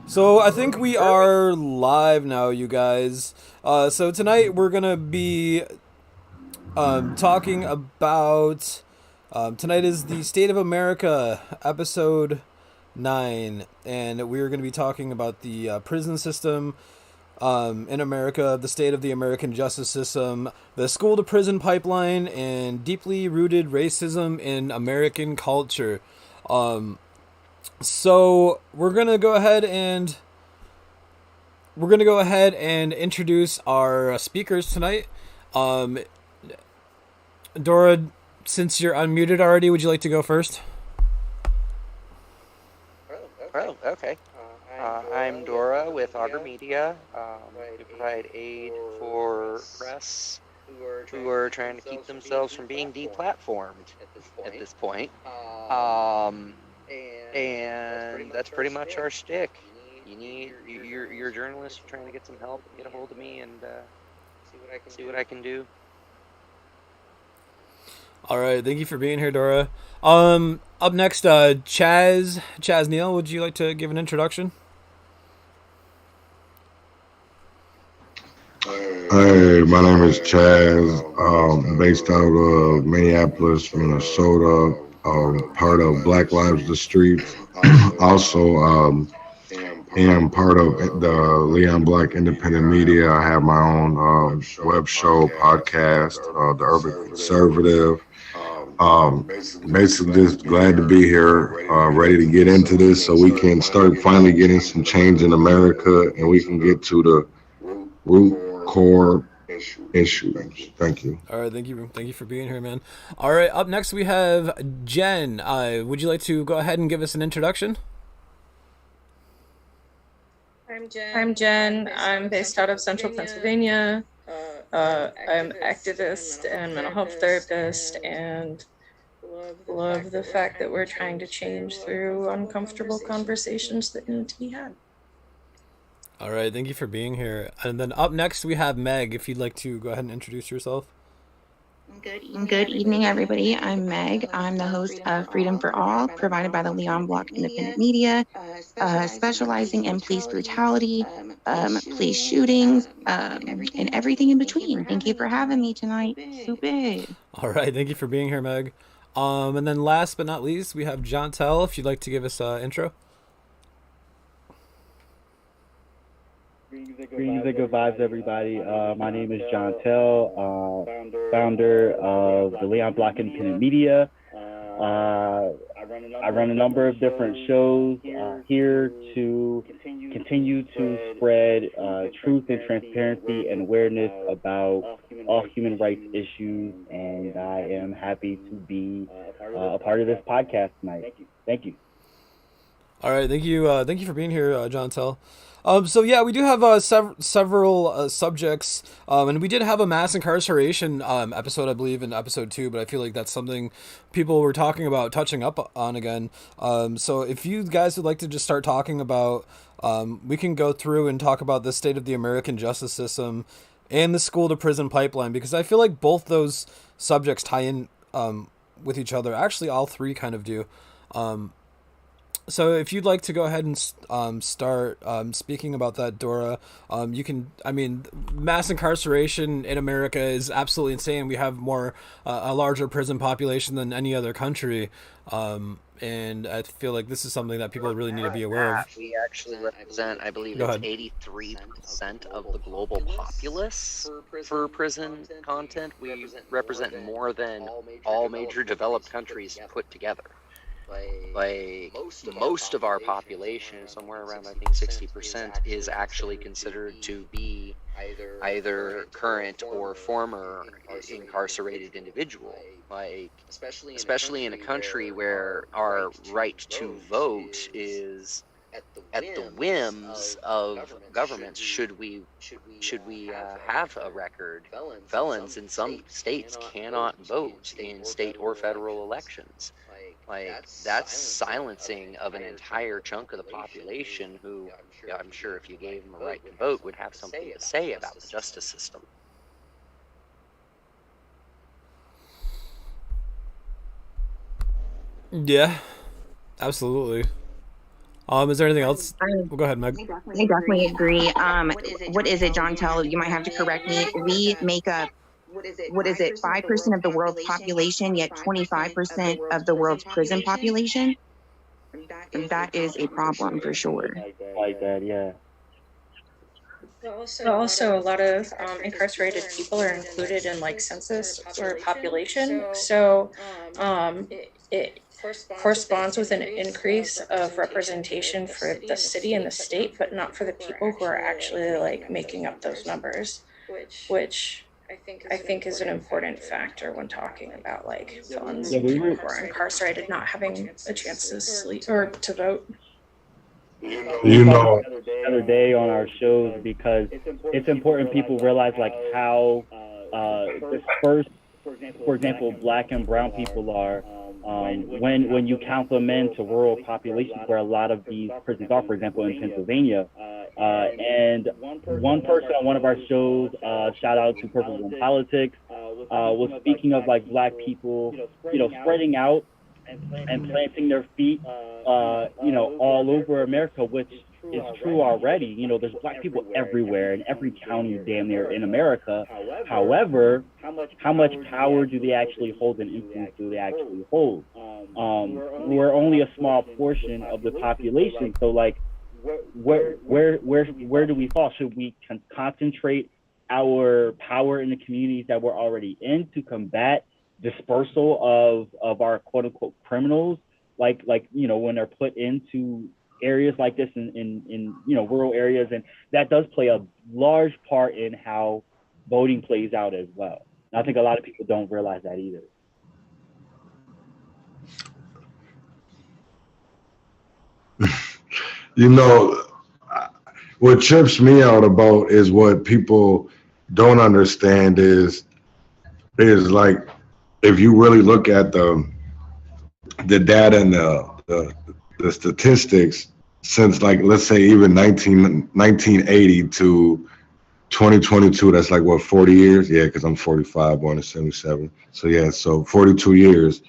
So I think we are live now, you guys. So tonight we're gonna be talking about. Tonight is the State of America, episode 9, and we're gonna be talking about the prison system in America, the state of the American justice system, the school to prison pipeline, and deeply rooted racism in American culture. So we're gonna go ahead and introduce our speakers tonight. Um, Dora, since you're unmuted already, would you like to go first? Oh, okay. I'm Dora with Augur Media. We provide aid for press who are trying to keep themselves from being deplatformed at this point. Um, and that's pretty much our shtick. You're a journalist, you're trying to get some help, get a hold of me and see what I can do. All right, thank you for being here, Dora. Up next, Chaz Neal, would you like to give an introduction? Hey, my name is Chaz, based out of Minneapolis, Minnesota, part of Black Lives the Streets. Also, am part of the Leon Black Independent Media. I have my own web show, podcast, The Urban Conservative. Um, Basically, just glad to be here, ready to get into this so we can start finally getting some change in America and we can get to the root core issues. Thank you. All right, thank you for being here, man. All right, up next we have Jen. Would you like to go ahead and give us an introduction? I'm Jen. I'm based out of Central Pennsylvania. I'm activist and mental health therapist, and love the fact that we're trying to change through uncomfortable conversations that need to be had. All right, thank you for being here. And then up next we have Meg. If you'd like to go ahead and introduce yourself. Good evening, everybody. I'm Meg. I'm the host of Freedom for All, provided by the Leon Block Independent Media, specializing in police brutality, police shootings, and everything in between. Thank you for having me tonight. Super. All right, thank you for being here, Meg. And then last but not least, we have John Tell. If you'd like to give us an intro. Greetings and good vibes, everybody. My name is John Tell, founder of the Leon Block Independent Media. I run a number of different shows here to continue to spread truth and transparency and awareness about all human rights issues, and I am happy to be a part of this podcast tonight. Thank you. All right, thank you for being here, John Tell. So yeah, we do have several subjects, and we did have a mass incarceration episode, I believe, in episode 2. But I feel like that's something people were talking about touching up on again. So if you guys would like to just start talking about, we can go through and talk about the state of the American justice system and the school to prison pipeline, because I feel like both those subjects tie in with each other. Actually, all three kind of do. So if you'd like to go ahead and start speaking about that, Dora, you can. I mean, mass incarceration in America is absolutely insane. We have a larger prison population than any other country, and I feel like this is something that people really need to be aware of. We actually represent, I believe Go it's ahead. 83% of the global populace for prison content. We represent more than all major developed countries put together. Like most of our population, somewhere around I think 60%, is actually considered to be either current or former incarcerated individual. Like especially in a country where our right to vote is at the whims of governments. Should we have a record? Felons in some states cannot vote in state or federal elections. Like that's silencing of an entire chunk of the population who, yeah, I'm sure if you gave them a right to vote, would have something to say about the justice system. Yeah, absolutely. Is there anything else? Well, go ahead, Meg. I definitely agree. What is it, John Tell? You might have to correct me. We make up, what is it, 5% of the world's population, yet 25% of the world's prison population? That is a problem for sure. Like that, yeah. But also, a lot of incarcerated people are included in like census or population. So it corresponds with an increase of representation for the city and the state, but not for the people who are actually like making up those numbers, which I think is an important factor when talking about like felons and people who are incarcerated not having a chance to sleep or to vote. You know, The other day on our shows, because it's important people realize like how dispersed, for example, black and brown people are. When you count them into rural populations where a lot of these prisons are, for example, in Pennsylvania. And one person on one of our shows, shout out to Purple Room Politics, was speaking of like black people, spreading out and planting their feet, all over America, which is true already. There's black people everywhere in every county damn near in America. However, how much power do they actually hold and influence do they actually hold? We're only a small portion of the population. So like, where do we fall? Should we concentrate our power in the communities that we're already in to combat dispersal of our quote unquote criminals, like when they're put into areas like this in rural areas? And that does play a large part in how voting plays out as well. And I think a lot of people don't realize that either. What trips me out about is what people don't understand is like, if you really look at the data and the statistics since, like, let's say even 1980 to 2022, that's like what, 40 years? Yeah, because I'm 45, born in 77. So yeah, so 42 years.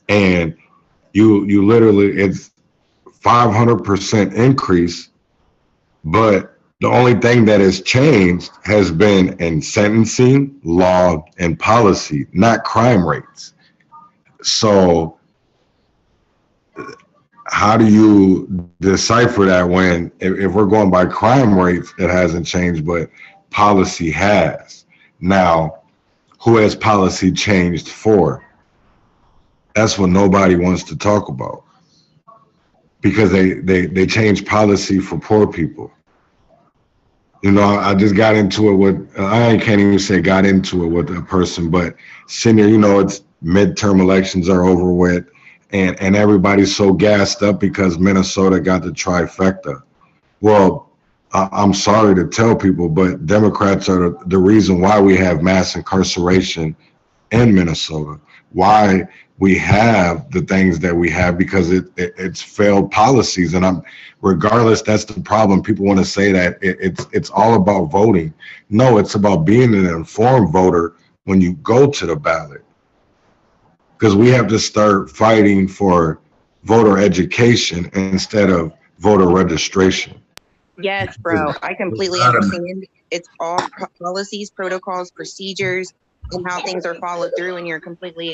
And you literally, it's 500% increase, but the only thing that has changed has been in sentencing, law, and policy, not crime rates. So how do you decipher that when, if we're going by crime rates, it hasn't changed, but policy has? Now, who has policy changed for? That's what nobody wants to talk about, because they change policy for poor people. I just got into it with, I can't even say got into it with a person, but senior, it's midterm elections are over with, and everybody's so gassed up because Minnesota got the trifecta. Well, I'm sorry to tell people, but Democrats are the reason why we have mass incarceration in Minnesota, why we have the things that we have, because it's failed policies. And regardless, that's the problem. People want to say that it's all about voting. No, it's about being an informed voter when you go to the ballot, because we have to start fighting for voter education instead of voter registration. Yes, bro. I completely understand. It's all policies, protocols, procedures, and how things are followed through. And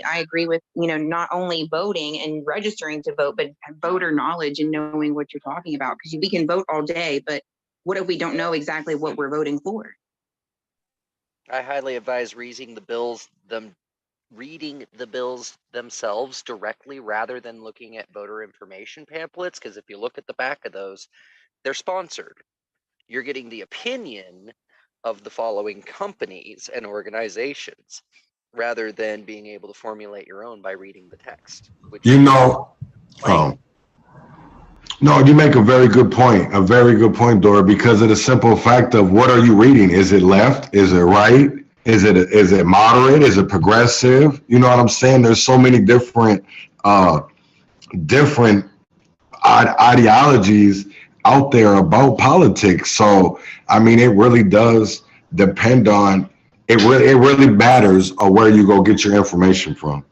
I agree with, not only voting and registering to vote, but voter knowledge and knowing what you're talking about. Because we can vote all day, but what if we don't know exactly what we're voting for? I highly advise reading the bills themselves directly rather than looking at voter information pamphlets, because if you look at the back of those, they're sponsored. You're getting the opinion of the following companies and organizations rather than being able to formulate your own by reading the text. No, you make a very good point, Dora, because of the simple fact of, what are you reading? Is it left? Is it right? Is it moderate? Is it progressive? You know what I'm saying? There's so many different ideologies out there about politics. So I mean, it really does depend on, it really matters where you go get your information from.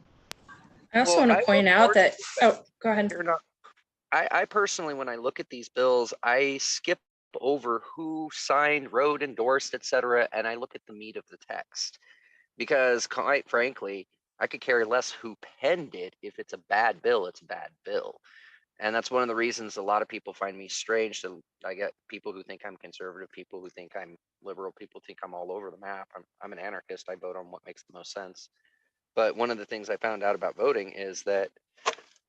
I also want to point out that, oh, go ahead. I personally, when I look at these bills, I skip over who signed, wrote, endorsed, etc., and I look at the meat of the text. Because quite frankly, I could care less who penned it. If it's a bad bill, it's a bad bill. And that's one of the reasons a lot of people find me strange. So I get people who think I'm conservative, people who think I'm liberal, people think I'm all over the map. I'm an anarchist. I vote on what makes the most sense. But one of the things I found out about voting is that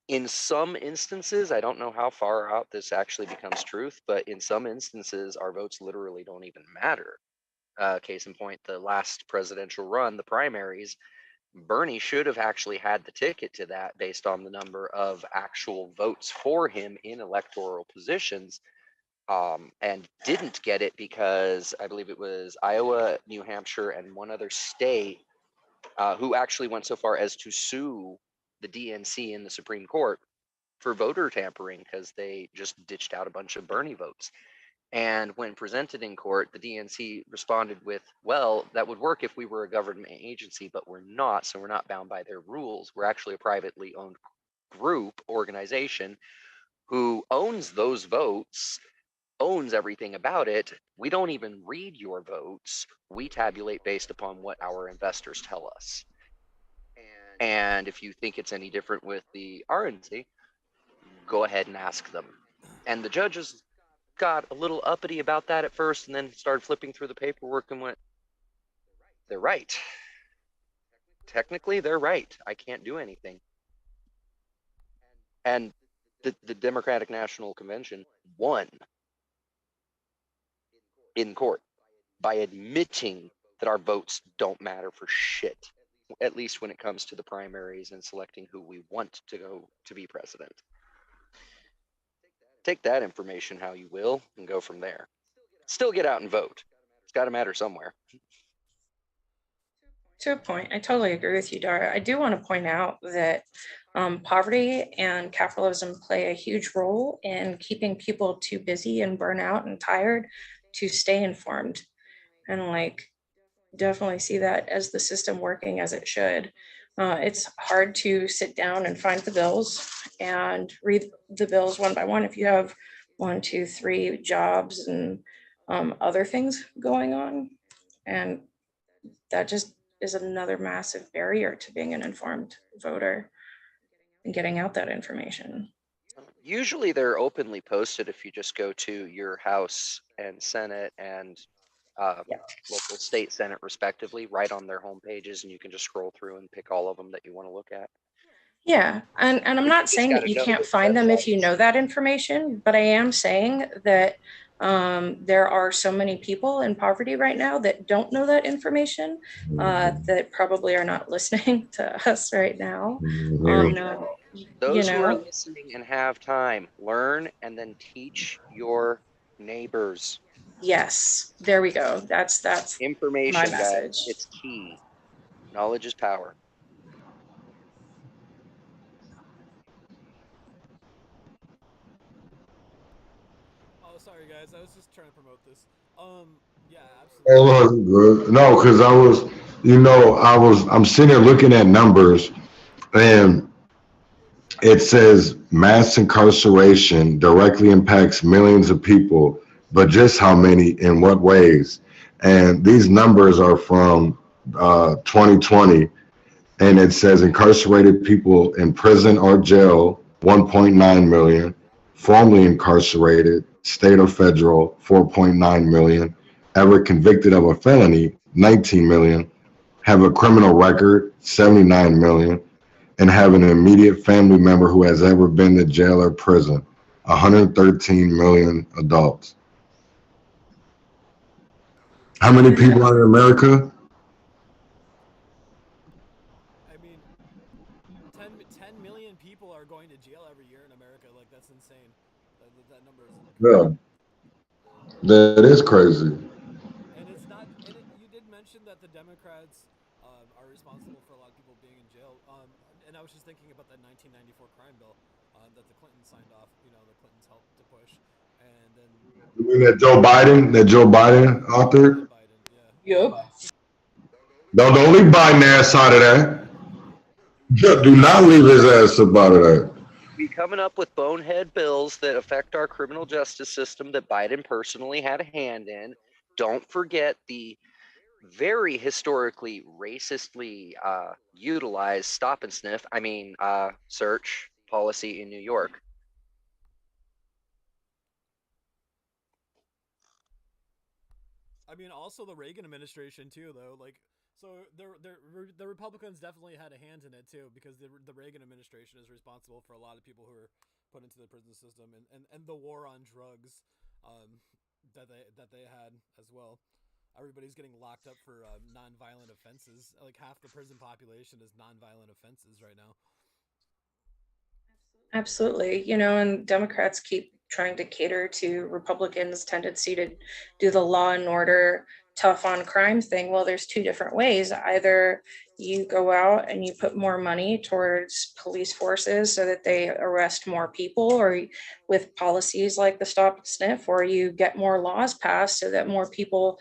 in some instances, I don't know how far out this actually becomes truth, but in some instances, our votes literally don't even matter. Case in point, the last presidential run, the primaries, Bernie should have actually had the ticket to that based on the number of actual votes for him in electoral positions, and didn't get it because I believe it was Iowa, New Hampshire, and one other state who actually went so far as to sue the DNC in the Supreme Court for voter tampering because they just ditched out a bunch of Bernie votes. And when presented in court, the DNC responded with, well, that would work if we were a government agency, but we're not, so we're not bound by their rules. We're actually a privately owned group, organization, who owns those votes, owns everything about it. We don't even read your votes. We tabulate based upon what our investors tell us. And if you think it's any different with the RNC, go ahead and ask them. And the judges got a little uppity about that at first and then started flipping through the paperwork and went, they're right. Technically, they're right. I can't do anything. And the Democratic National Convention won in court by admitting that our votes don't matter for shit, at least when it comes to the primaries and selecting who we want to go to be president. Take that information how you will and go from there. Still get out and vote. It's got to matter somewhere. To a point, I totally agree with you, Dara. I do want to point out that poverty and capitalism play a huge role in keeping people too busy and burnt out and tired to stay informed. And like, definitely see that as the system working as it should. It's hard to sit down and find the bills and read the bills one by one if you have 1, 2, 3 jobs and other things going on. And that just is another massive barrier to being an informed voter and getting out that information. Usually they're openly posted if you just go to your House and Senate and local state Senate respectively, right on their home pages, and you can just scroll through and pick all of them that you want to look at. Yeah, and I'm not saying that you can't find them if you know that information, but I am saying that there are so many people in poverty right now that don't know that information, that probably are not listening to us right now. Those who are listening and have time, learn and then teach your neighbors. Yes, there we go. That's information, my message. Guys, it's key. Knowledge is power. Oh, sorry guys, I was just trying to promote this. Yeah, absolutely. No, because I'm sitting there looking at numbers, and it says mass incarceration directly impacts millions of people, but just how many, in what ways? And these numbers are from 2020, and it says incarcerated people in prison or jail, 1.9 million, formerly incarcerated, state or federal, 4.9 million, ever convicted of a felony, 19 million, have a criminal record, 79 million, and have an immediate family member who has ever been to jail or prison, 113 million adults. How many people are in America? I mean, 10 million people are going to jail every year in America. Like, that's insane. That number is crazy. Yeah, that is crazy. And it's not. And you did mention that the Democrats are responsible for a lot of people being in jail. And I was just thinking about that 1994 crime bill that the Clintons signed off. You know, the Clintons helped to push. And then. You mean that Joe Biden authored? Yep. Don't leave Biden ass out of that. Do not leave his ass up out of that. coming up with bonehead bills that affect our criminal justice system that Biden personally had a hand in. Don't forget the very historically racistly utilized stop and sniff, search policy in New York. I mean, also the Reagan administration too, though. Like, so the Republicans definitely had a hand in it too, because the Reagan administration is responsible for a lot of people who are put into the prison system, and the war on drugs, that they had as well. Everybody's getting locked up for nonviolent offenses. Like half the prison population is nonviolent offenses right now. Absolutely. And Democrats keep trying to cater to Republicans' tendency to do the law and order, tough on crime thing. Well, there's two different ways. Either you go out and you put more money towards police forces so that they arrest more people, or with policies like the stop and sniff, or you get more laws passed so that more people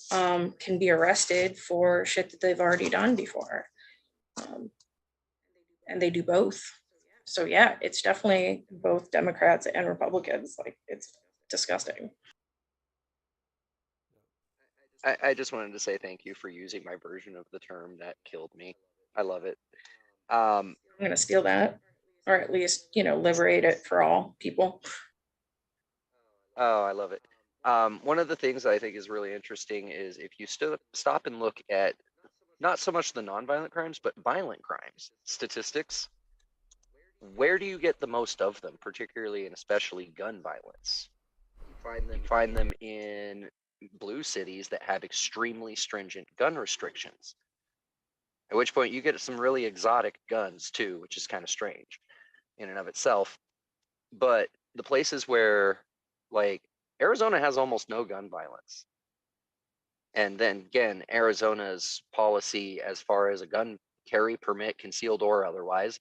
can be arrested for shit that they've already done before. And they do both. So yeah, it's definitely both Democrats and Republicans. Like, it's disgusting. I just wanted to say thank you for using my version of the term that killed me. I love it. I'm going to steal that, or at least, liberate it for all people. Oh, I love it. One of the things I think is really interesting is if you stop and look at not so much the nonviolent crimes, but violent crimes statistics, where do you get the most of them, particularly and especially gun violence? You find them in blue cities that have extremely stringent gun restrictions. At which point you get some really exotic guns too, which is kind of strange in and of itself. But the places where, like, Arizona has almost no gun violence. And then again, Arizona's policy as far as a gun carry permit, concealed or otherwise,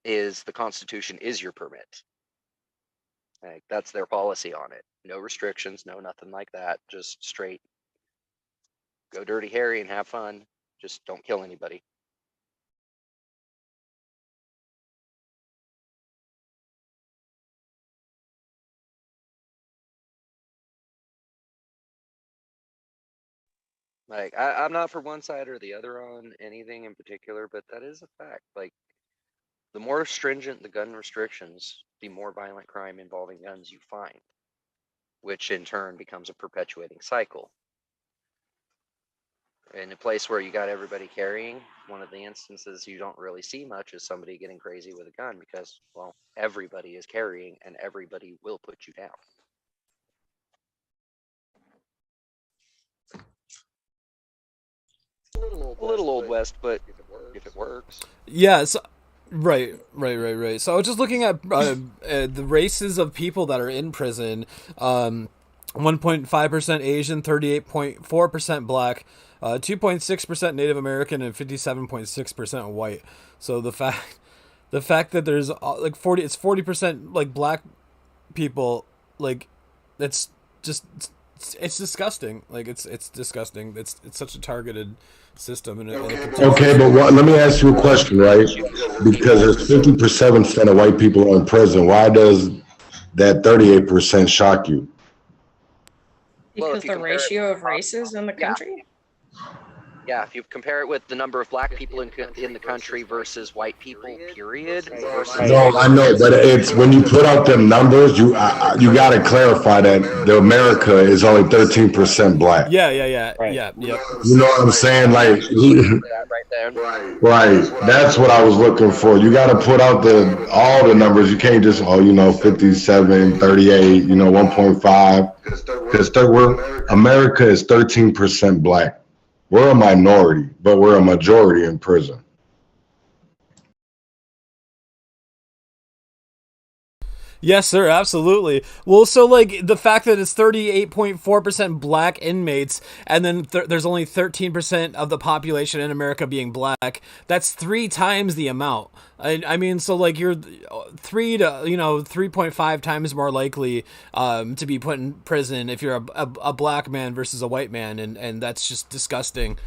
is the Constitution is your permit. Like, that's their policy on it. No restrictions, no nothing like that. Just straight go Dirty Harry and have fun. Just don't kill anybody. Like, I'm not for one side or the other on anything in particular, but that is a fact. Like, the more stringent the gun restrictions, the more violent crime involving guns you find, which in turn becomes a perpetuating cycle. In a place where you got everybody carrying, one of the instances you don't really see much is somebody getting crazy with a gun because, well, everybody is carrying and everybody will put you down. A little old west, but if it works. Yeah, so, right. So I was just looking at the races of people that are in prison. 1.5% Asian, 38.4% Black, 2.6% Native American, and 57.6% white. So the fact that there's like 40% like Black people, like, it's just it's disgusting. Like, it's disgusting. It's such a targeted system, and Okay, but let me ask you a question, right? Because there's 50% of white people in prison. Why does that 38% shock you? Because the ratio of races in the country? Yeah, if you compare it with the number of Black people in the country versus white people, period. No, I know, but it's when you put out them numbers, you got to clarify that the America is only 13% Black. Yeah. Right. Yeah. You know what I'm saying? Like, right there. right. That's what I was looking for. You got to put out all the numbers. You can't just 57, 38, 1.5, because America is 13% Black. We're a minority, but we're a majority in prison. Yes, sir, absolutely. Well, so, like, the fact that it's 38.4% Black inmates, and then there's only 13% of the population in America being Black, that's 3 times the amount. I mean, so, like, you're 3.5 times more likely to be put in prison if you're a Black man versus a white man, and that's just disgusting.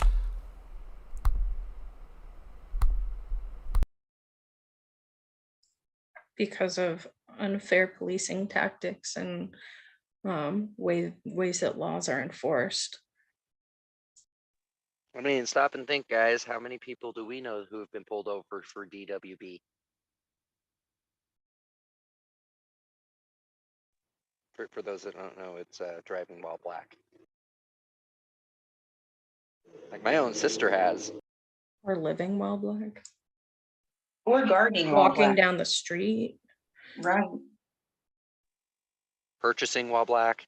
because of unfair policing tactics and ways that laws are enforced. I mean, stop and think, guys. How many people do we know who have been pulled over for DWB? For those that don't know, it's driving while black. Like my own sister has. Or living while black. Or gardening while Walking black. down the street. Right. Purchasing while black.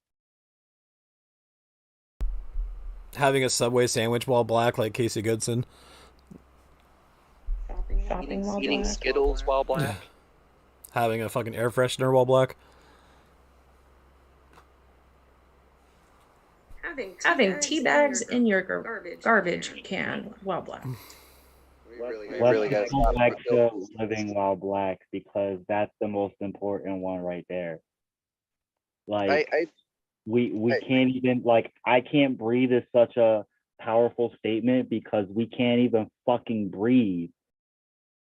Having a Subway sandwich while black, like Casey Goodson. Shopping while Eating black. Skittles while black. Having a fucking air freshener while black. Having tea bags in your garbage can while black. Let's go back to living while black, because that's the most important one right there. Like, we can't even, like, I can't breathe is such a powerful statement, because we can't even fucking breathe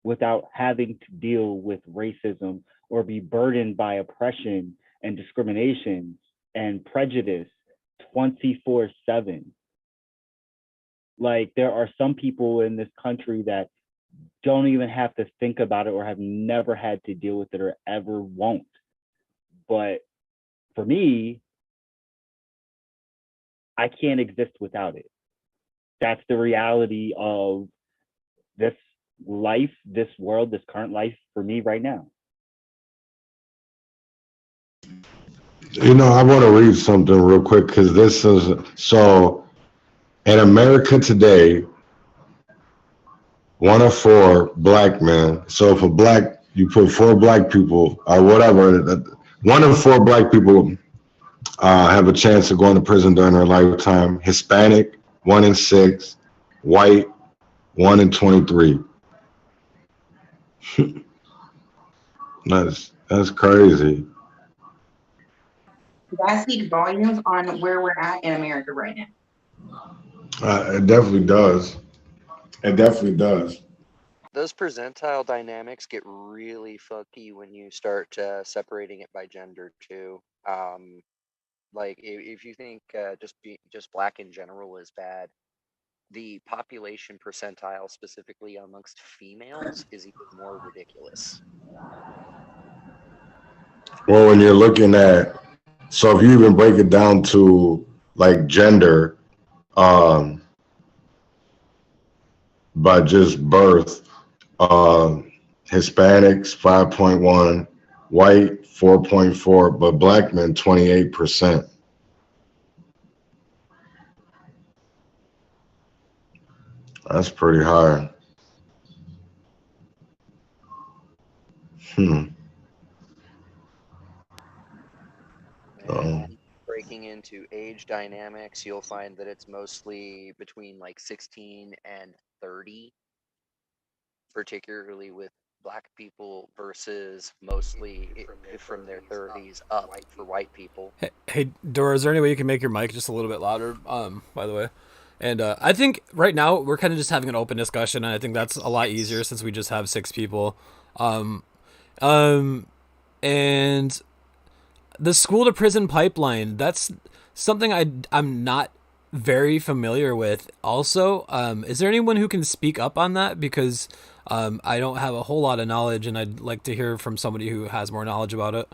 without having to deal with racism or be burdened by oppression and discrimination and prejudice 24/7. Like, there are some people in this country that don't even have to think about it or have never had to deal with it or ever won't. But for me, I can't exist without it. That's the reality of this life, this world, this current life for me right now. You know, I want to read something real quick, because this is so. In America today, 1 of 4 black men. So if a black, you put 4 black people or whatever, 1 of 4 black people have a chance of going to prison during their lifetime. Hispanic, 1 in 6. White, 1 in 23. That's crazy. That speaks volumes on where we're at in America right now. It definitely does. It definitely does. Those percentile dynamics get really fucky when you start separating it by gender too. Like if you think just black in general is bad, the population percentile specifically amongst females is even more ridiculous. Well, when you're looking at, so if you even break it down to like gender, by just birth, Hispanics 5.1, white 4.4, but black men 28%. That's pretty high. Breaking into age dynamics, you'll find that it's mostly between like 16 and 30, particularly with black people, versus mostly from their 30s up for white people. Hey, Dora, is there any way you can make your mic just a little bit louder? By the way. And I think right now we're kind of just having an open discussion, and I think that's a lot easier since we just have 6 people. And the school to prison pipeline, that's something I'm not very familiar with. Also, is there anyone who can speak up on that? Because I don't have a whole lot of knowledge, and I'd like to hear from somebody who has more knowledge about it.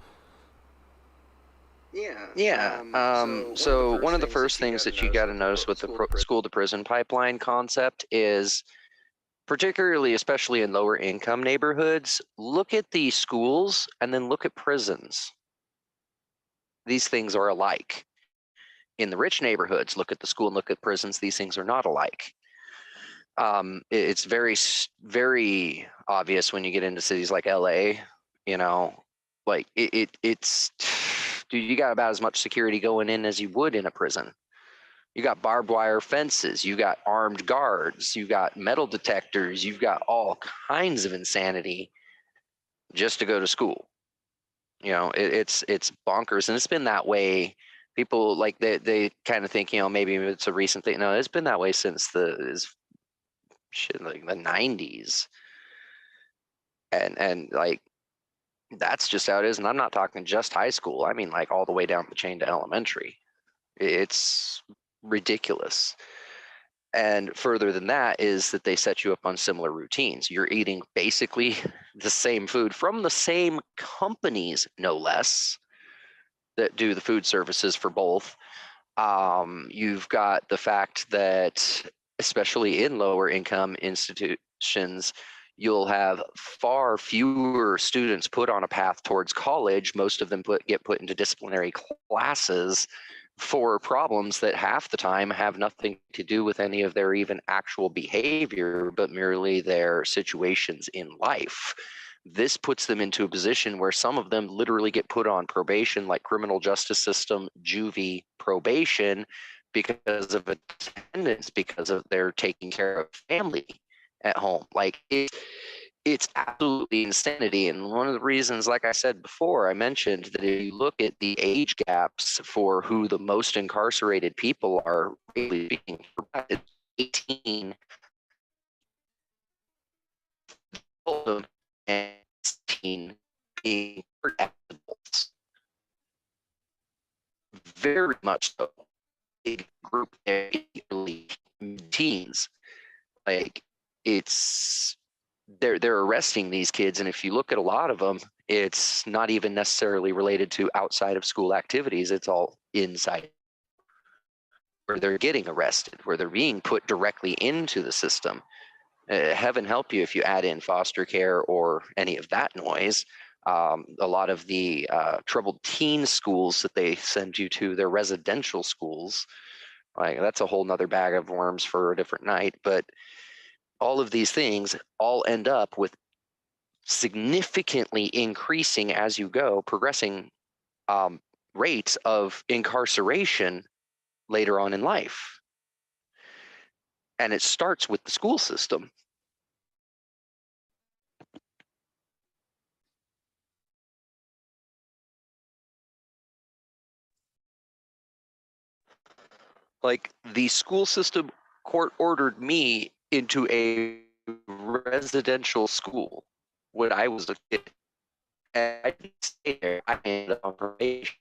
So one of the first things that you got to notice with the school to prison pipeline concept is, particularly, especially in lower income neighborhoods, look at the schools and then look at prisons. These things are alike. In the rich neighborhoods, look at the school and look at prisons. These things are not alike. It's very, very obvious when you get into cities like LA, you know, like it's, dude, you got about as much security going in as you would in a prison. You got barbed wire fences, you got armed guards, you got metal detectors, you've got all kinds of insanity just to go to school. You know, it's bonkers, and it's been that way. People like they kind of think, you know, maybe it's a recent thing. No, it's been that way since the 90s, and like That's just how it is. And I'm not talking just high school. I mean, like all the way down the chain to elementary. It's ridiculous. And further than that is that they set you up on similar routines. You're eating basically the same food from the same companies, no less, that do the food services for both. You've got the fact that, especially in lower income institutions, you'll have far fewer students put on a path towards college. Most of them get put into disciplinary classes for problems that half the time have nothing to do with any of their even actual behavior, but merely their situations in life. This puts them into a position where some of them literally get put on probation, like criminal justice system, juvie probation, because of attendance, because of their taking care of family at home. Like it's absolutely insanity. And one of the reasons, like I said before, I mentioned that if you look at the age gaps for who the most incarcerated people are, really speaking, 18 and 16 being adults. Very much so. Big group early teens. Like they're arresting these kids, and if you look at a lot of them, it's not even necessarily related to outside of school activities. It's all inside, where they're getting arrested, where they're being put directly into the system. Heaven help you if you add in foster care or any of that noise. A lot of the troubled teen schools that they send you to, their residential schools, like that's a whole nother bag of worms for a different night. But all of these things all end up with significantly increasing as you go, progressing rates of incarceration later on in life. And it starts with the school system. Like the school system court ordered me into a residential school when I was a kid. And I didn't stay there. I ended up on probation.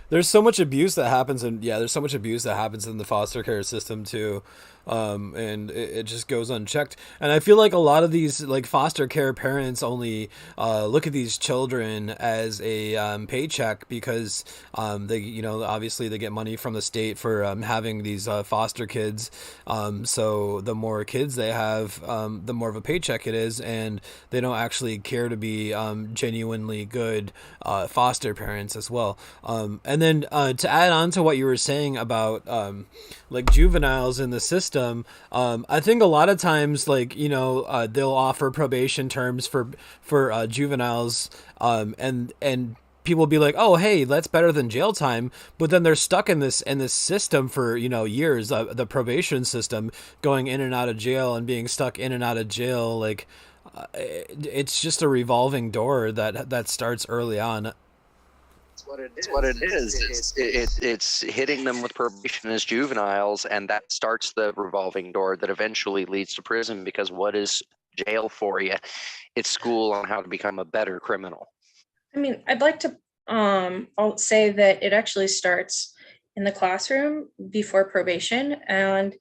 There's so much abuse that happens, and yeah, there's so much abuse that happens in the foster care system too, and it just goes unchecked. And I feel like a lot of these like foster care parents only look at these children as a paycheck because they, you know, obviously they get money from the state for having these foster kids. So the more kids they have, the more of a paycheck it is, and they don't actually care to be genuinely good foster parents as well. And then to add on to what you were saying about like juveniles in the system, I think a lot of times, like, you know, they'll offer probation terms for juveniles, and people will be like, "Oh, hey, that's better than jail time," but then they're stuck in this system for, you know, years. The probation system, going in and out of jail and being stuck in and out of jail, like it's just a revolving door that starts early on. It's what it is. It's hitting them with probation as juveniles, and that starts the revolving door that eventually leads to prison. Because what is jail for you? It's school on how to become a better criminal. I mean, I'd like to I'll say that it actually starts in the classroom before probation, and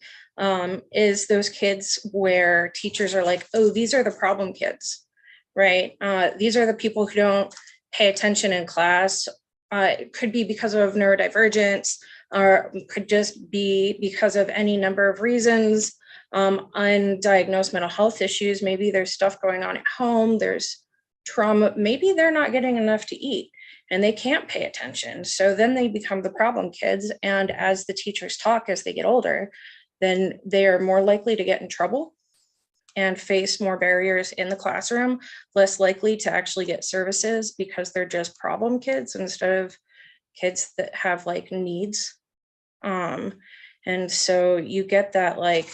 is those kids where teachers are like, oh, these are the problem kids, right? These are the people who don't pay attention in class. It could be because of neurodivergence, or could just be because of any number of reasons. Undiagnosed mental health issues. Maybe there's stuff going on at home. There's trauma. Maybe they're not getting enough to eat and they can't pay attention. So then they become the problem kids. And as the teachers talk as they get older, then they are more likely to get in trouble and face more barriers in the classroom, less likely to actually get services because they're just problem kids instead of kids that have like needs. And so you get that like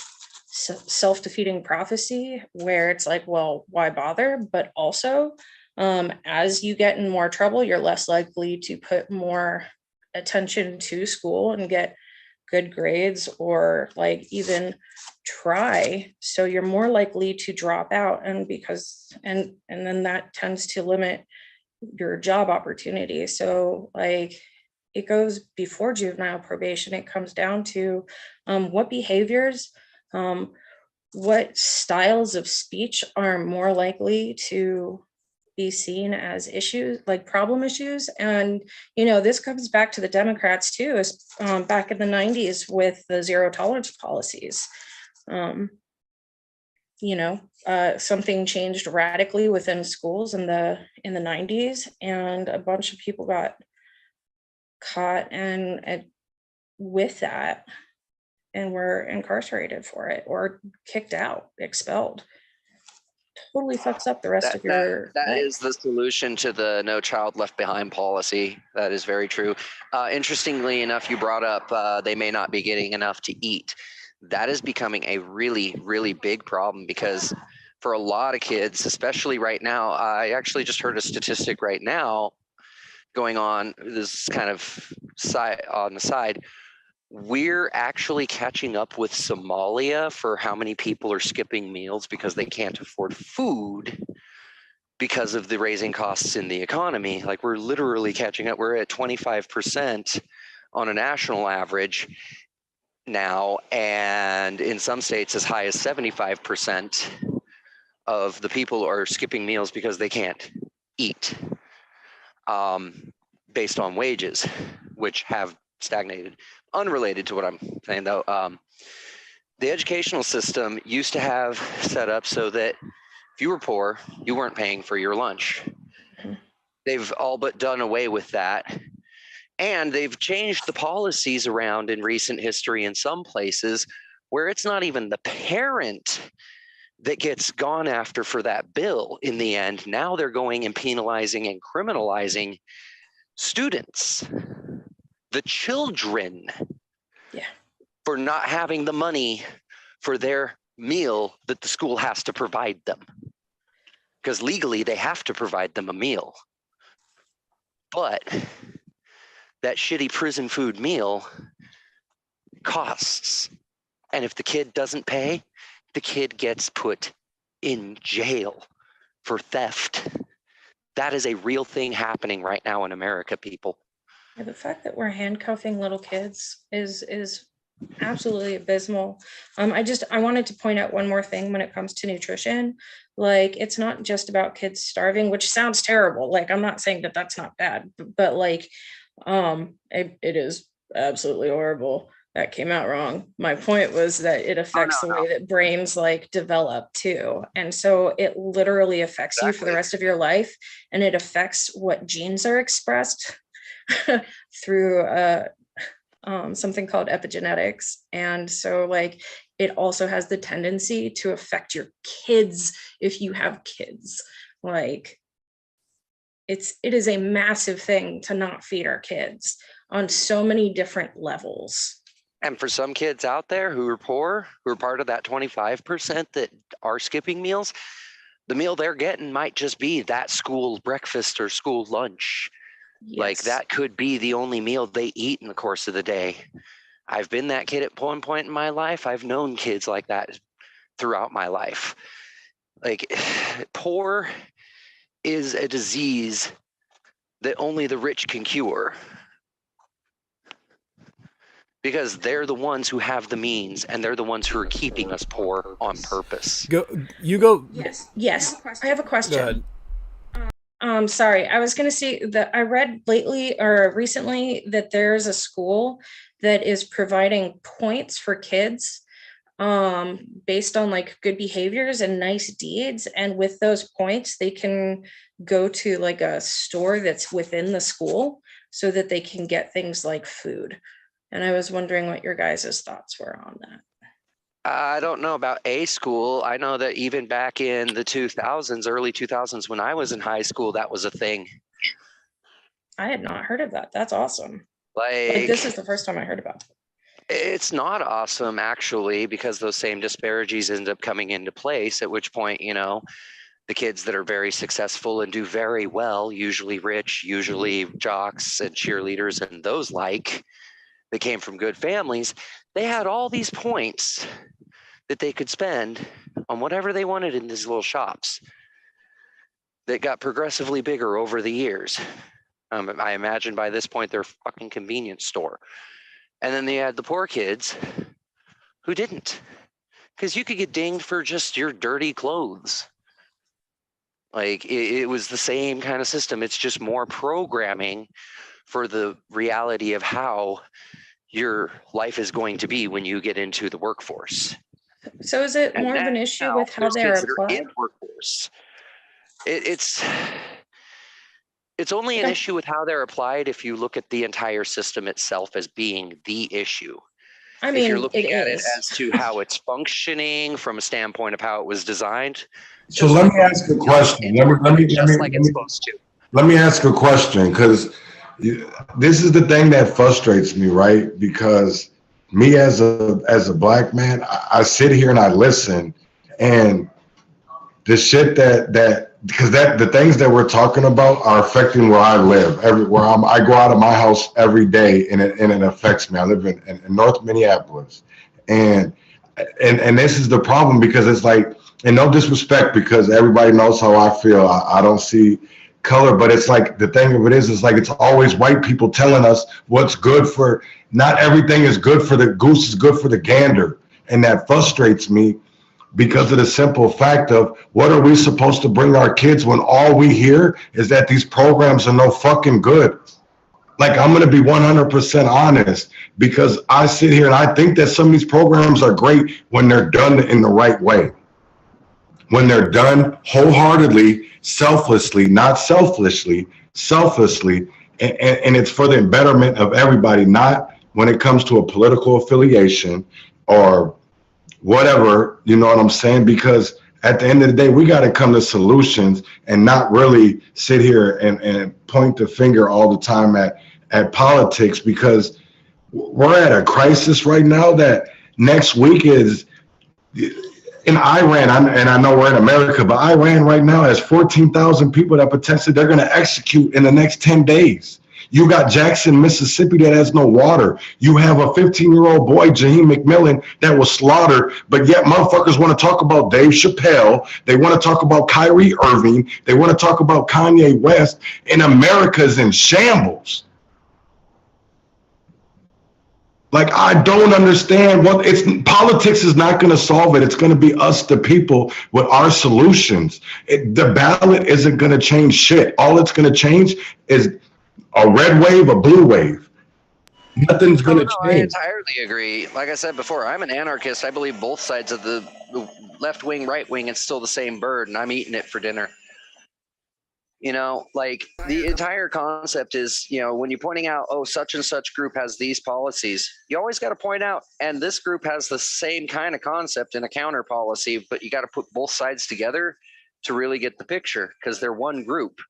self-defeating prophecy where it's like, well, why bother? But also, as you get in more trouble, you're less likely to put more attention to school and get good grades or like even try. So you're more likely to drop out, and then that tends to limit your job opportunity. So like it goes before juvenile probation. It comes down to what behaviors, what styles of speech are more likely to be seen as issues, like problem issues. And this comes back to the Democrats too, as back in the 90s with the zero tolerance policies. Something changed radically within schools in the 90s, and a bunch of people got caught and with that, and were incarcerated for it or kicked out, expelled. Totally fucks up the rest of your that life. is the solution to the No Child Left Behind policy. That is very true. Interestingly enough, you brought up they may not be getting enough to eat. That is becoming a really, really big problem, because for a lot of kids, especially right now, I actually just heard a statistic right now going on. This is kind of on the side. We're actually catching up with Somalia for how many people are skipping meals because they can't afford food because of the raising costs in the economy. Like, we're literally catching up. We're at 25% on a national average now, and in some states as high as 75% of the people are skipping meals because they can't eat, based on wages, which have stagnated. Unrelated to what I'm saying, though, the educational system used to have set up so that if you were poor, you weren't paying for your lunch. They've all but done away with that. And they've changed the policies around in recent history in some places where it's not even the parent that gets gone after for that bill in the end. Now they're going and penalizing and criminalizing students, the children, for not having the money for their meal that the school has to provide them. Because legally they have to provide them a meal. But that shitty prison food meal costs. And if the kid doesn't pay, the kid gets put in jail for theft. That is a real thing happening right now in America, people. Yeah, the fact that we're handcuffing little kids is absolutely abysmal. I wanted to point out one more thing when it comes to nutrition. Like, it's not just about kids starving, which sounds terrible. Like, I'm not saying that that's not bad, but like, it is absolutely horrible. That came out wrong. My point was that it affects the way that brains like develop too. And so it literally affects you for the rest of your life. And it affects what genes are expressed through something called epigenetics. And so like it also has the tendency to affect your kids if you have kids. Like, it is a massive thing to not feed our kids on so many different levels. And for some kids out there who are poor, who are part of that 25% that are skipping meals, the meal they're getting might just be that school breakfast or school lunch. Yes. Like, that could be the only meal they eat in the course of the day. I've been that kid at one point in my life. I've known kids like that throughout my life. Like, poor is a disease that only the rich can cure, because they're the ones who have the means, and they're the ones who are keeping us poor on purpose. Go. Yes. I have a question. Sorry, I was going to say that I read recently that there's a school that is providing points for kids based on like good behaviors and nice deeds. And with those points, they can go to like a store that's within the school so that they can get things like food. And I was wondering what your guys' thoughts were on that. I don't know about a school. I know that even back in the 2000s, early 2000s, when I was in high school, that was a thing. I had not heard of that. That's awesome. Like this is the first time I heard about it. It's not awesome, actually, because those same disparities end up coming into place, at which point, the kids that are very successful and do very well, usually rich, usually jocks and cheerleaders and those like, that came from good families, they had all these points that they could spend on whatever they wanted in these little shops that got progressively bigger over the years. I imagine by this point they're a fucking convenience store. And then they had the poor kids who didn't, because you could get dinged for just your dirty clothes. Like it was the same kind of system. It's just more programming for the reality of how your life is going to be when you get into the workforce. So is it more of an issue with how they're applied? In workforce. It's only an issue with how they're applied if you look at the entire system itself as being the issue. I mean, if you're looking at it as to how it's functioning from a standpoint of how it was designed. So let me ask a question. Let me ask a question, because this is the thing that frustrates me, right? Because me as a black man, I sit here and I listen, and the shit because the things that we're talking about are affecting where I live. I go out of my house every day, and it affects me. I live in North Minneapolis, and this is the problem, because it's like, and no disrespect, because everybody knows how I feel. I don't see color, but it's like, the thing of it is like, it's always white people telling us what's good for. Not everything is good for the goose is good for the gander, and that frustrates me. Because of the simple fact of, what are we supposed to bring our kids when all we hear is that these programs are no fucking good? Like, I'm going to be 100% honest, because I sit here and I think that some of these programs are great when they're done in the right way. When they're done wholeheartedly, selflessly, not selfishly, selflessly, and it's for the betterment of everybody, not when it comes to a political affiliation or whatever, you know what I'm saying? Because at the end of the day, we got to come to solutions and not really sit here and point the finger all the time at politics, because we're at a crisis right now that next week is in Iran. And I know we're in America, but Iran right now has 14,000 people that potentially they're going to execute in the next 10 days. You got Jackson, Mississippi that has no water. You have a 15-year-old boy, Jaheim McMillan, that was slaughtered, but yet motherfuckers want to talk about Dave Chappelle. They want to talk about Kyrie Irving. They want to talk about Kanye West, and America's in shambles. Like, I don't understand politics is not going to solve it. It's going to be us, the people, with our solutions. The ballot isn't going to change shit. All it's going to change is a red wave, a blue wave. Nothing's going to change. I entirely agree. Like I said before, I'm an anarchist. I believe both sides of the left wing, right wing, it's still the same bird, and I'm eating it for dinner. You know, like, the entire concept is, you know, when you're pointing out, oh, such and such group has these policies, you always got to point out, and this group has the same kind of concept in a counter policy, but you got to put both sides together to really get the picture, because they're one group.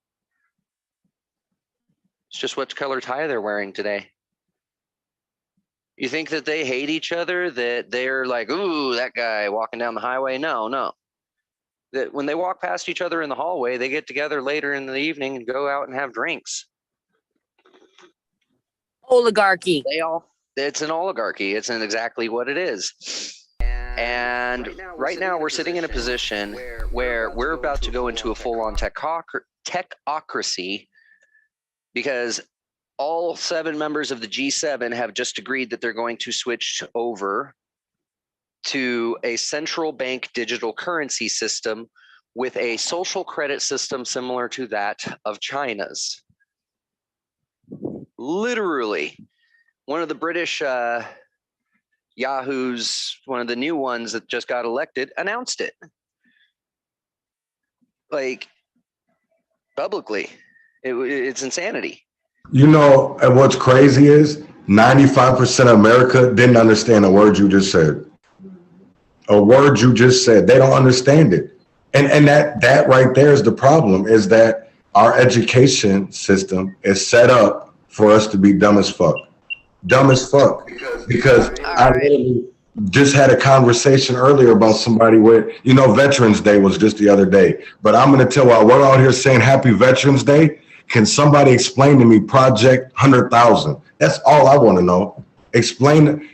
It's just what color tie they're wearing today. You think that they hate each other, that they're like, ooh, that guy walking down the highway? No. That when they walk past each other in the hallway, they get together later in the evening and go out and have drinks. Oligarchy. It's an oligarchy. It's exactly what it is. And right now we're sitting in a position where we're about to go into a full-on techocracy, because all 7 members of the G7 have just agreed that they're going to switch over to a central bank digital currency system with a social credit system similar to that of China's. Literally, one of the British yahoos, one of the new ones that just got elected, announced it. Like, publicly. It's insanity. You know, and what's crazy is 95% of America didn't understand a word you just said. A word you just said. They don't understand it. And that right there is the problem, is that our education system is set up for us to be dumb as fuck. Dumb as fuck. Because I literally just had a conversation earlier about somebody where, you know, Veterans Day was just the other day. But I'm going to tell, while we're out here saying Happy Veterans Day, can somebody explain to me Project 100,000? That's all I want to know. Explain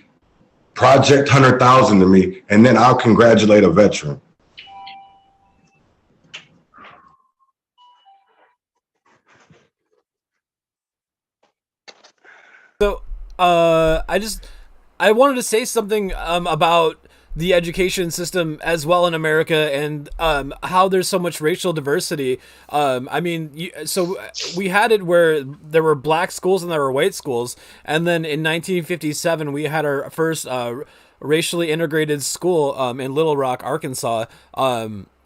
Project 100,000 to me, and then I'll congratulate a veteran. So, I wanted to say something about the education system as well in America, and how there's so much racial diversity. I mean, so we had it where there were black schools and there were white schools, and then in 1957 we had our first racially integrated school in Little Rock, Arkansas,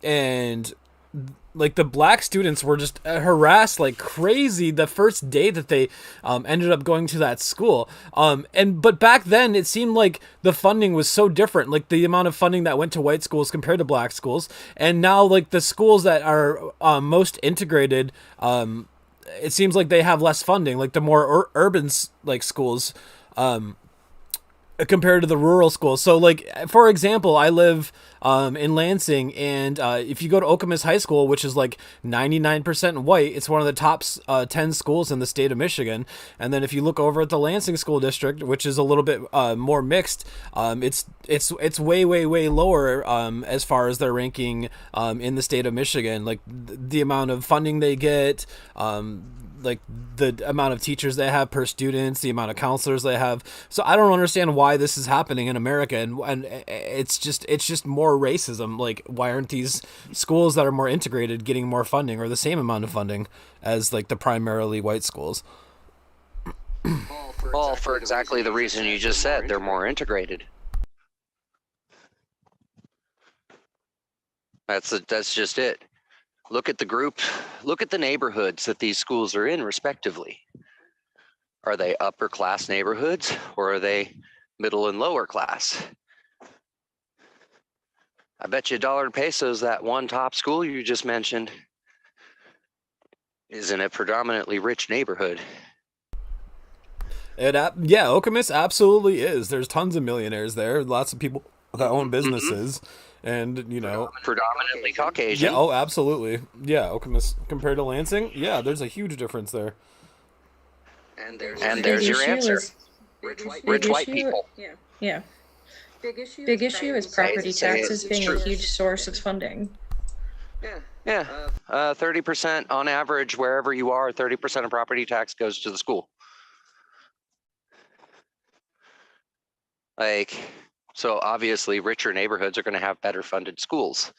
and like the black students were just harassed like crazy the first day that they ended up going to that school. But back then it seemed like the funding was so different, like the amount of funding that went to white schools compared to black schools. And now like the schools that are most integrated, it seems like they have less funding, like the more urban like schools compared to the rural schools. So like, for example, I live in Lansing, and if you go to Okemos High School, which is like 99% white, it's one of the top 10 schools in the state of Michigan. And then if you look over at the Lansing School District, which is a little bit more mixed, it's way lower as far as their ranking in the state of Michigan. Like the amount of funding they get, like the amount of teachers they have per students, the amount of counselors they have. So I don't understand why this is happening in America, and it's just more racism. Like, why aren't these schools that are more integrated getting more funding or the same amount of funding as like the primarily white schools? Well, for exactly the reason you just said, they're more integrated. That's just it. Look at the neighborhoods that these schools are in, respectively. Are they upper class neighborhoods, or are they middle and lower class? I bet you $1 in pesos that one top school you just mentioned is in a predominantly rich neighborhood. Yeah, Okemos absolutely is. There's tons of millionaires there. Lots of people that own businesses. Mm-hmm. And, you know, predominantly Caucasian. Yeah, oh, absolutely. Yeah, Okemos compared to Lansing, yeah, there's a huge difference there. And there's your answer. Rich white people. Yeah. Big issue is property taxes being a huge source of funding. Yeah. 30% on average, wherever you are, 30% of property tax goes to the school. Like, so obviously richer neighborhoods are going to have better funded schools.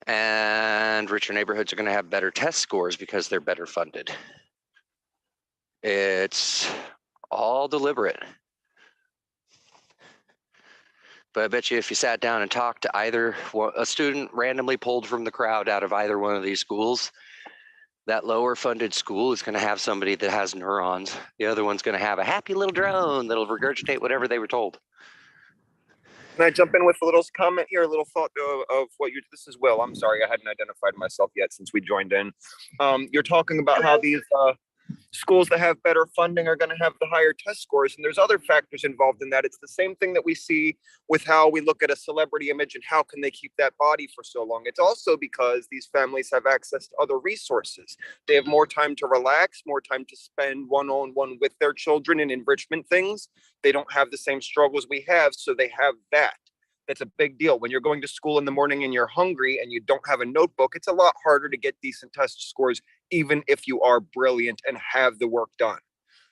And richer neighborhoods are going to have better test scores because they're better funded. It's all deliberate. But I bet you if you sat down and talked to either a student randomly pulled from the crowd out of either one of these schools, that lower funded school is going to have somebody that has neurons. The other one's going to have a happy little drone that'll regurgitate whatever they were told. Can I jump in with a little comment here, a little thought of what you, this is Will. I'm sorry, I hadn't identified myself yet since we joined in. You're talking about how these schools that have better funding are going to have the higher test scores, and there's other factors involved in that. It's the same thing that we see with how we look at a celebrity image and how can they keep that body for so long. It's also because these families have access to other resources. They have more time to relax, more time to spend one-on-one with their children in enrichment things. They don't have the same struggles we have, so they have that. That's a big deal. When you're going to school in the morning and you're hungry and you don't have a notebook, it's a lot harder to get decent test scores, even if you are brilliant and have the work done.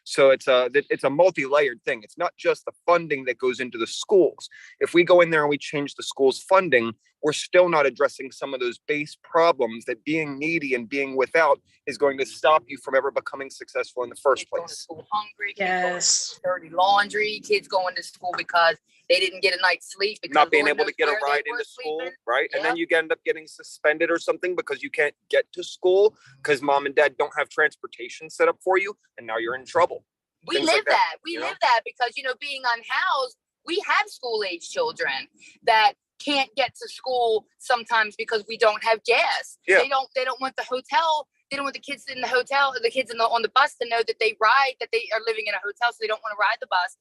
So it's a multi-layered thing. It's not just the funding that goes into the schools. If we go in there and we change the school's funding, we're still not addressing some of those base problems that being needy and being without is going to stop you from ever becoming successful in the first place. Kids going to school hungry, kids going to dirty laundry, kids going to school because they didn't get a night's sleep. Because not being able to get a ride into school, right? Yep. And then you end up getting suspended or something because you can't get to school because mom and dad don't have transportation set up for you, and now you're in trouble. We live that. We live that because, being unhoused, we have school-age children that can't get to school sometimes because we don't have gas. Yeah. They don't want the hotel. They don't want the kids in the hotel, the kids on the bus to know that they are living in a hotel, so they don't want to ride the bus,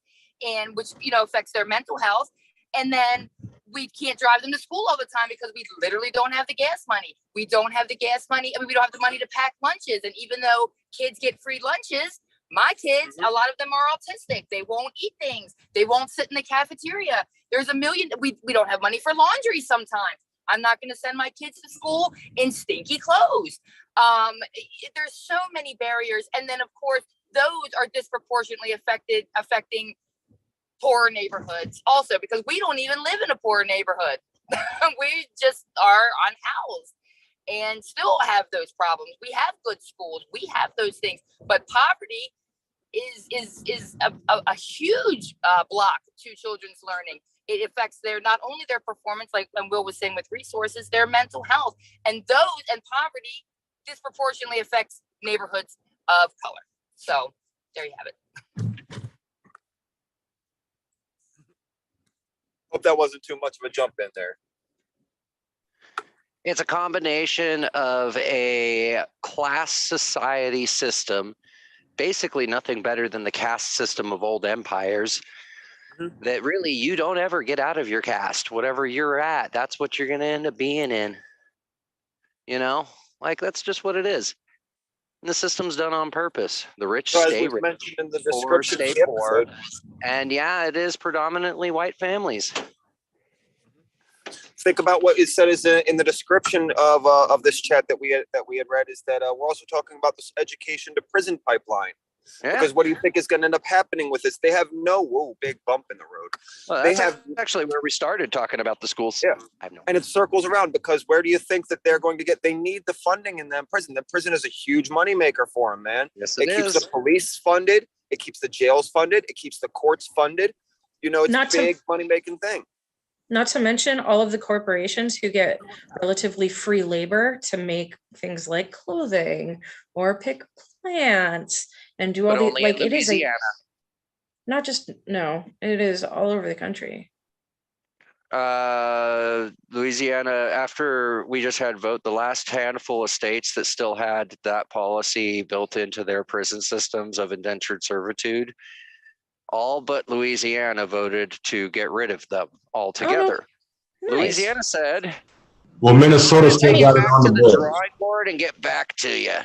and which, affects their mental health. And then we can't drive them to school all the time because we literally don't have the gas money. We don't have the gas money. We don't have the money to pack lunches. And even though kids get free lunches, My kids, a lot of them are autistic. They won't eat things. They won't sit in the cafeteria. There's a million. We don't have money for laundry sometimes. I'm not going to send my kids to school in stinky clothes. There's so many barriers. And then, of course, those are disproportionately affecting poor neighborhoods also, because we don't even live in a poor neighborhood. We just are unhoused and still have those problems. We have good schools. We have those things. But poverty is a huge block to children's learning. It affects not only their performance, like when Will was saying with resources, their mental health, and poverty disproportionately affects neighborhoods of color. So there you have it. Hope that wasn't too much of a jump in there. It's a combination of a class society system, basically nothing better than the caste system of old empires, that really you don't ever get out of your caste. Whatever you're at, that's what you're going to end up being in. You know, like that's just what it is. And the system's done on purpose. The rich stay rich, mentioned in the poor description stay of the poor. episode. And yeah, it is predominantly white families. Think about what it said is in the description of this chat that we had read, is that we're also talking about this education to prison pipeline. Yeah. Because what do you think is going to end up happening with this? They have big bump in the road. Well, that's actually where we started talking about the schools. Yeah, and it circles around, because where do you think that they're going to get? They need the funding in that prison. The prison is a huge moneymaker for them, man. Yes, it keeps the police funded. It keeps the jails funded. It keeps the courts funded. You know, it's a big money-making thing. Not to mention all of the corporations who get relatively free labor to make things like clothing or pick plants and do all the, like, it is not just, no, it is all over the country. Louisiana, after we just had vote, the last handful of states that still had that policy built into their prison systems of indentured servitude, all but Louisiana voted to get rid of them altogether. Oh, nice. Louisiana said, well, Minnesota still got it on the books. Drawing board and get back to you.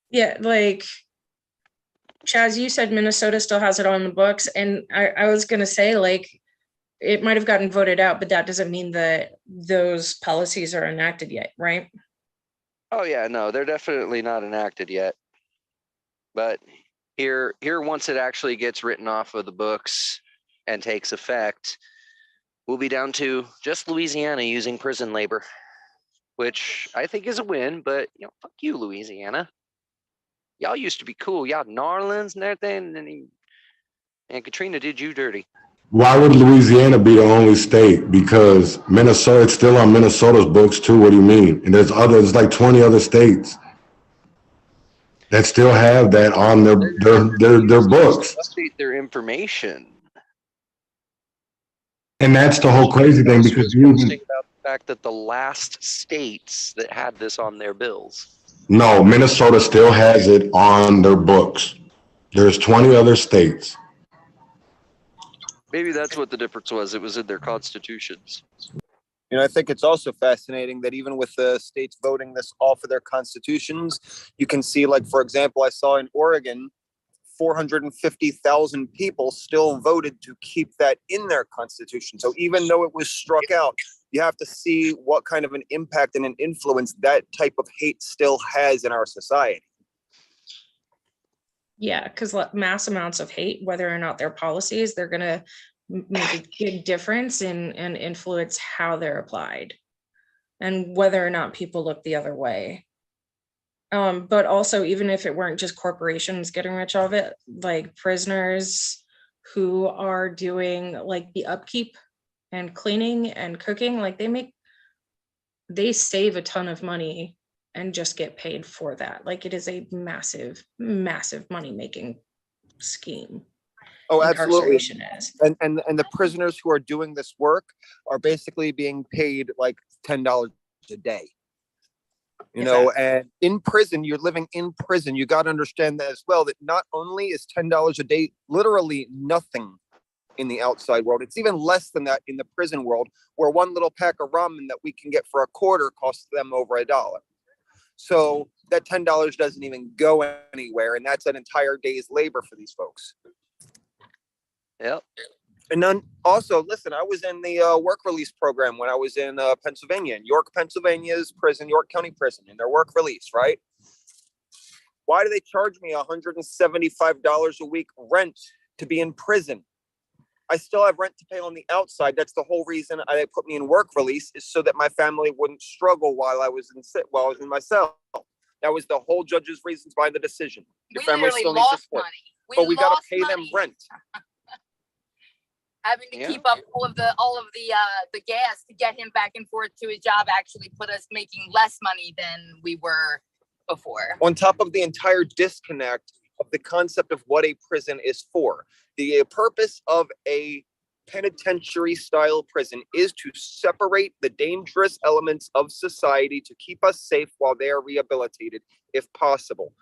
Yeah, like Chaz, you said Minnesota still has it on the books, and I was gonna say, like, it might have gotten voted out, but that doesn't mean that those policies are enacted yet, right? Oh yeah, no, they're definitely not enacted yet. But here, once it actually gets written off of the books and takes effect, we'll be down to just Louisiana using prison labor, which I think is a win. But fuck you, Louisiana. Y'all used to be cool. Y'all New Orleans and everything, and Katrina did you dirty. Why would Louisiana be the only state? Because Minnesota, it's still on Minnesota's books too. What do you mean? And there's like 20 other states that still have that on their books. Update their information. And that's the whole crazy thing, because you about the fact that the last states that had this on their bills. No, Minnesota still has it on their books. There's 20 other states. Maybe that's what the difference was. It was in their constitutions. I think it's also fascinating that even with the states voting this off of their constitutions, you can see, like, for example, I saw in Oregon, 450,000 people still voted to keep that in their constitution. So even though it was struck out, you have to see what kind of an impact and an influence that type of hate still has in our society. Yeah, because mass amounts of hate, whether or not they're policies, they're going to make a big difference and influence how they're applied and whether or not people look the other way. But also, even if it weren't just corporations getting rich off it, like prisoners who are doing like the upkeep and cleaning and cooking, like they save a ton of money and just get paid for that. Like, it is a massive, massive money-making scheme. Oh, absolutely. Is. And the prisoners who are doing this work are basically being paid like $10 a day. You know, and in prison, you're living in prison. You got to understand that as well, that not only is $10 a day literally nothing in the outside world, it's even less than that in the prison world, where one little pack of ramen that we can get for $0.25 costs them over $1. So that $10 doesn't even go anywhere, and that's an entire day's labor for these folks. Yep. And then also, listen, I was in the work release program when I was in Pennsylvania, in York, Pennsylvania's prison, York County Prison, in their work release, right? Why do they charge me $175 a week rent to be in prison? I still have rent to pay on the outside. That's the whole reason they put me in work release, is so that my family wouldn't struggle while I was in my cell. That was the whole judge's reasons behind the decision. Your family still needs support, but we got to pay them rent. Having to keep up all of the gas to get him back and forth to his job actually put us making less money than we were before. On top of the entire disconnect of the concept of what a prison is for. The purpose of a penitentiary style prison is to separate the dangerous elements of society to keep us safe while they are rehabilitated, if possible.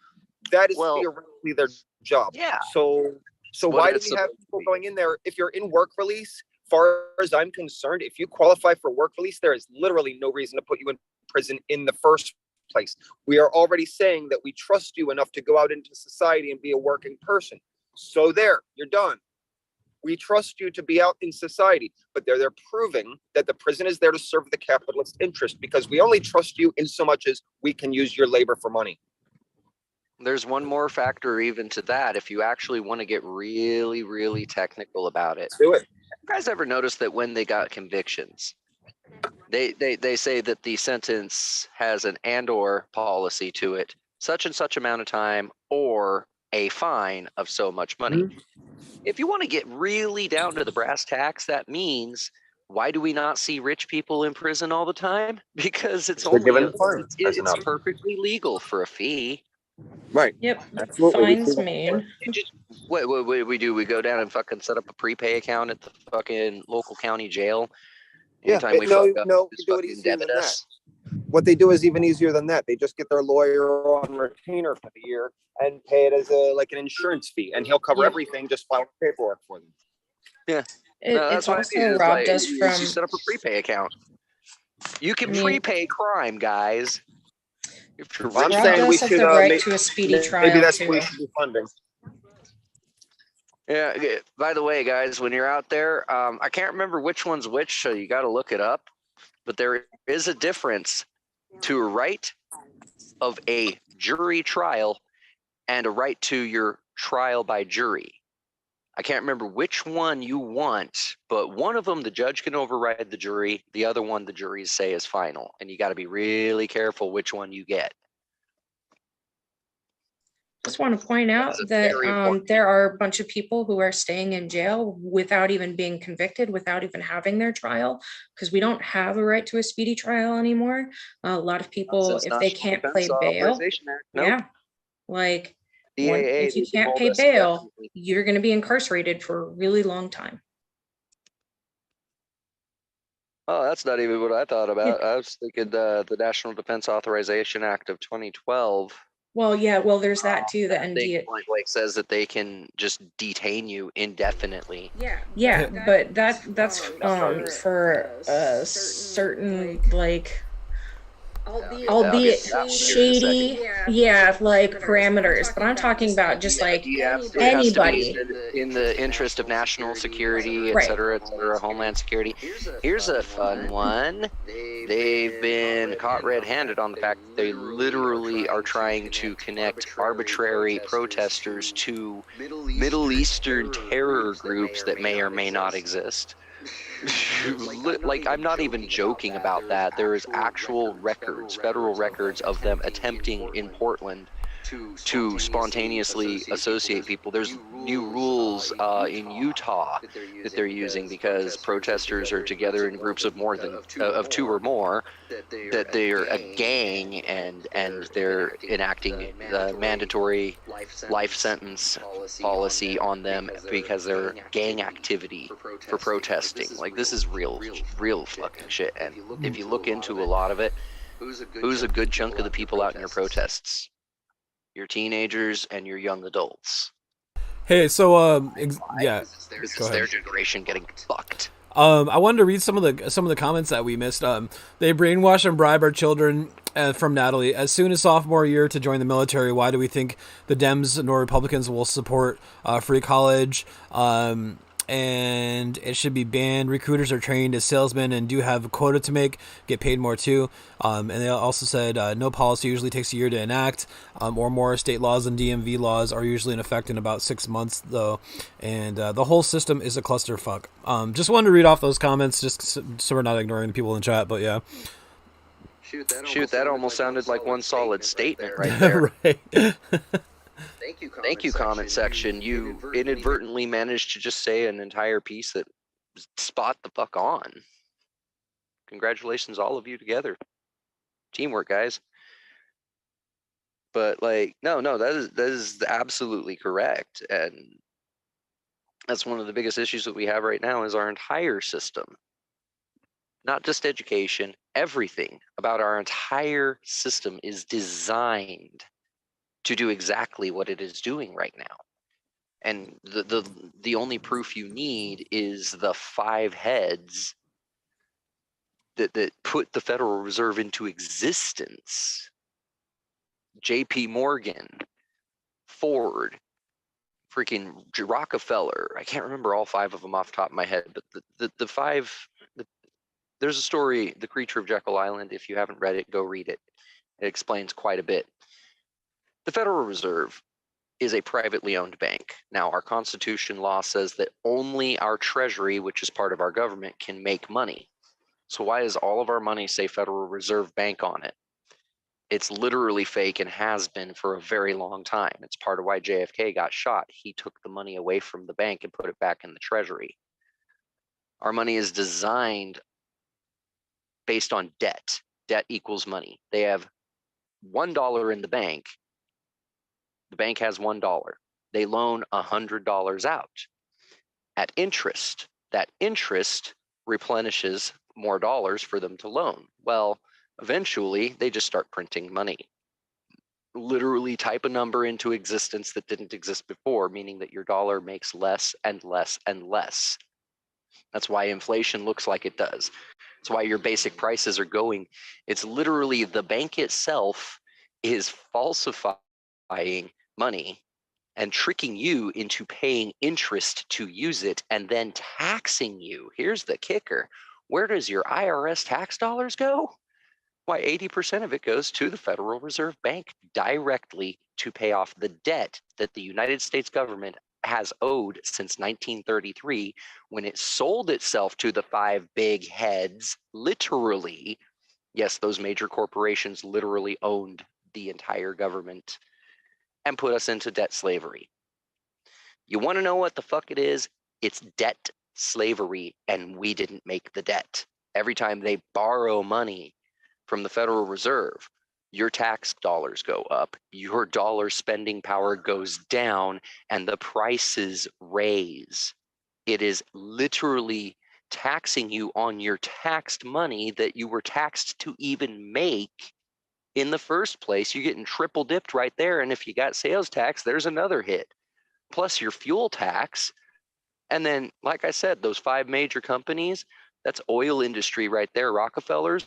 That is theoretically their job. Yeah. So why do we have people going in there? If you're in work release, far as I'm concerned, if you qualify for work release, there is literally no reason to put you in prison in the first place. We are already saying that we trust you enough to go out into society and be a working person. So there, you're done. We trust you to be out in society, but they're proving that the prison is there to serve the capitalist interest, because we only trust you in so much as we can use your labor for money. There's one more factor even to that. If you actually want to get really, really technical about it, do it. You guys ever notice that when they got convictions, they say that the sentence has an and/or policy to it, such and such amount of time, or a fine of so much money. Mm-hmm. If you want to get really down to the brass tacks, that means, why do we not see rich people in prison all the time? Because it's perfectly legal for a fee. Right. Yep. Absolutely. Fines made. What we do? We go down and fucking set up a prepay account at the fucking local county jail. Anytime we fuck up, do it easier than that. What they do is even easier than that. They just get their lawyer on retainer for the year and pay it as an insurance fee, and he'll cover everything. Just file paperwork for them. Yeah. It's also robbed us from. You set up a prepay account. You can prepay crime, guys. I'm saying we should right to a speedy trial. Maybe that's what we should be funding. Yeah. By the way, guys, when you're out there, I can't remember which one's which, so you got to look it up. But there is a difference to a right of a jury trial and a right to your trial by jury. I can't remember which one you want, but one of them, the judge can override the jury. The other one, the juries say is final. And you got to be really careful which one you get. Just want to point out that there are a bunch of people who are staying in jail without even being convicted, without even having their trial, because we don't have a right to a speedy trial anymore. A lot of people, if they can't pay bail, if you can't pay bail, you're going to be incarcerated for a really long time. Oh, that's not even what I thought about. I was thinking the National Defense Authorization Act of 2012. Well, there's that too. The NDA says that they can just detain you indefinitely. Yeah, but that's for a certain albeit shady, parameters. But I'm talking about just anybody in the interest of national security, et cetera, homeland security. Here's a fun one. They've been caught red-handed on the fact that they literally are trying to connect arbitrary protesters to Middle Eastern terror groups that may or may not exist. I'm not even joking about that. There is actual records, federal records of them attempting in Portland to spontaneously associate people. There's new rules in Utah that they're using because protesters are together in groups of more than of two or more, that they're a gang and they're enacting the mandatory life sentence policy on them because they're gang activity for protesting. This is real fucking shit. And if you look into a lot of it, who's a good chunk of the people out in your protests? Your teenagers and your young adults. Hey, so this is their generation getting fucked. I wanted to read some of the comments that we missed. They brainwash and bribe our children From Natalie, as soon as sophomore year to join the military, why do we think the Dems nor Republicans will support free college? And it should be banned. Recruiters are trained as salesmen and do have a quota to make, get paid more too. And they also said no policy usually takes a year to enact, or more. State laws and DMV laws are usually in effect in about 6 months, though. And the whole system is a clusterfuck. Just wanted to read off those comments, just so we're not ignoring the people in chat, but yeah. Shoot, that almost sounded like one solid statement right there. Right. Thank you, comment section. You inadvertently managed to just say an entire piece that spot the fuck on. Congratulations, all of you together. Teamwork, guys. But like, no, that is absolutely correct. And that's one of the biggest issues that we have right now is our entire system. Not just education, everything about our entire system is designed to do exactly what it is doing right now. And the only proof you need is the 5 heads that put the Federal Reserve into existence. JP Morgan, Ford, freaking Rockefeller. I can't remember all 5 of them off the top of my head, but the 5, there's a story, The Creature of Jekyll Island. If you haven't read it, go read it. It explains quite a bit. The Federal Reserve is a privately owned bank. Now, our Constitution law says that only our Treasury, which is part of our government, can make money. So why does all of our money say Federal Reserve Bank on it? It's literally fake and has been for a very long time. It's part of why JFK got shot. He took the money away from the bank and put it back in the Treasury. Our money is designed based on debt. Debt equals money. They have $1 in the bank. The bank has $1. They loan $100 out at interest. That interest replenishes more dollars for them to loan. Well, eventually they just start printing money. Literally type a number into existence that didn't exist before, meaning that your dollar makes less and less and less. That's why inflation looks like it does. That's why your basic prices are going. It's literally the bank itself is falsifying money and tricking you into paying interest to use it and then taxing you. Here's the kicker. Where does your IRS tax dollars go? Why, 80% of it goes to the Federal Reserve Bank directly to pay off the debt that the United States government has owed since 1933 when it sold itself to the 5 big heads, literally. Yes, those major corporations literally owned the entire government and put us into debt slavery. You want to know what the fuck it is? It's debt slavery, and we didn't make the debt. Every time they borrow money from the Federal Reserve, your tax dollars go up, your dollar spending power goes down, and the prices raise. It is literally taxing you on your taxed money that you were taxed to even make in the first place. You're getting triple dipped right there. And if you got sales tax, there's another hit, plus your fuel tax. And then, like I said, those 5 major companies, that's oil industry right there. Rockefellers,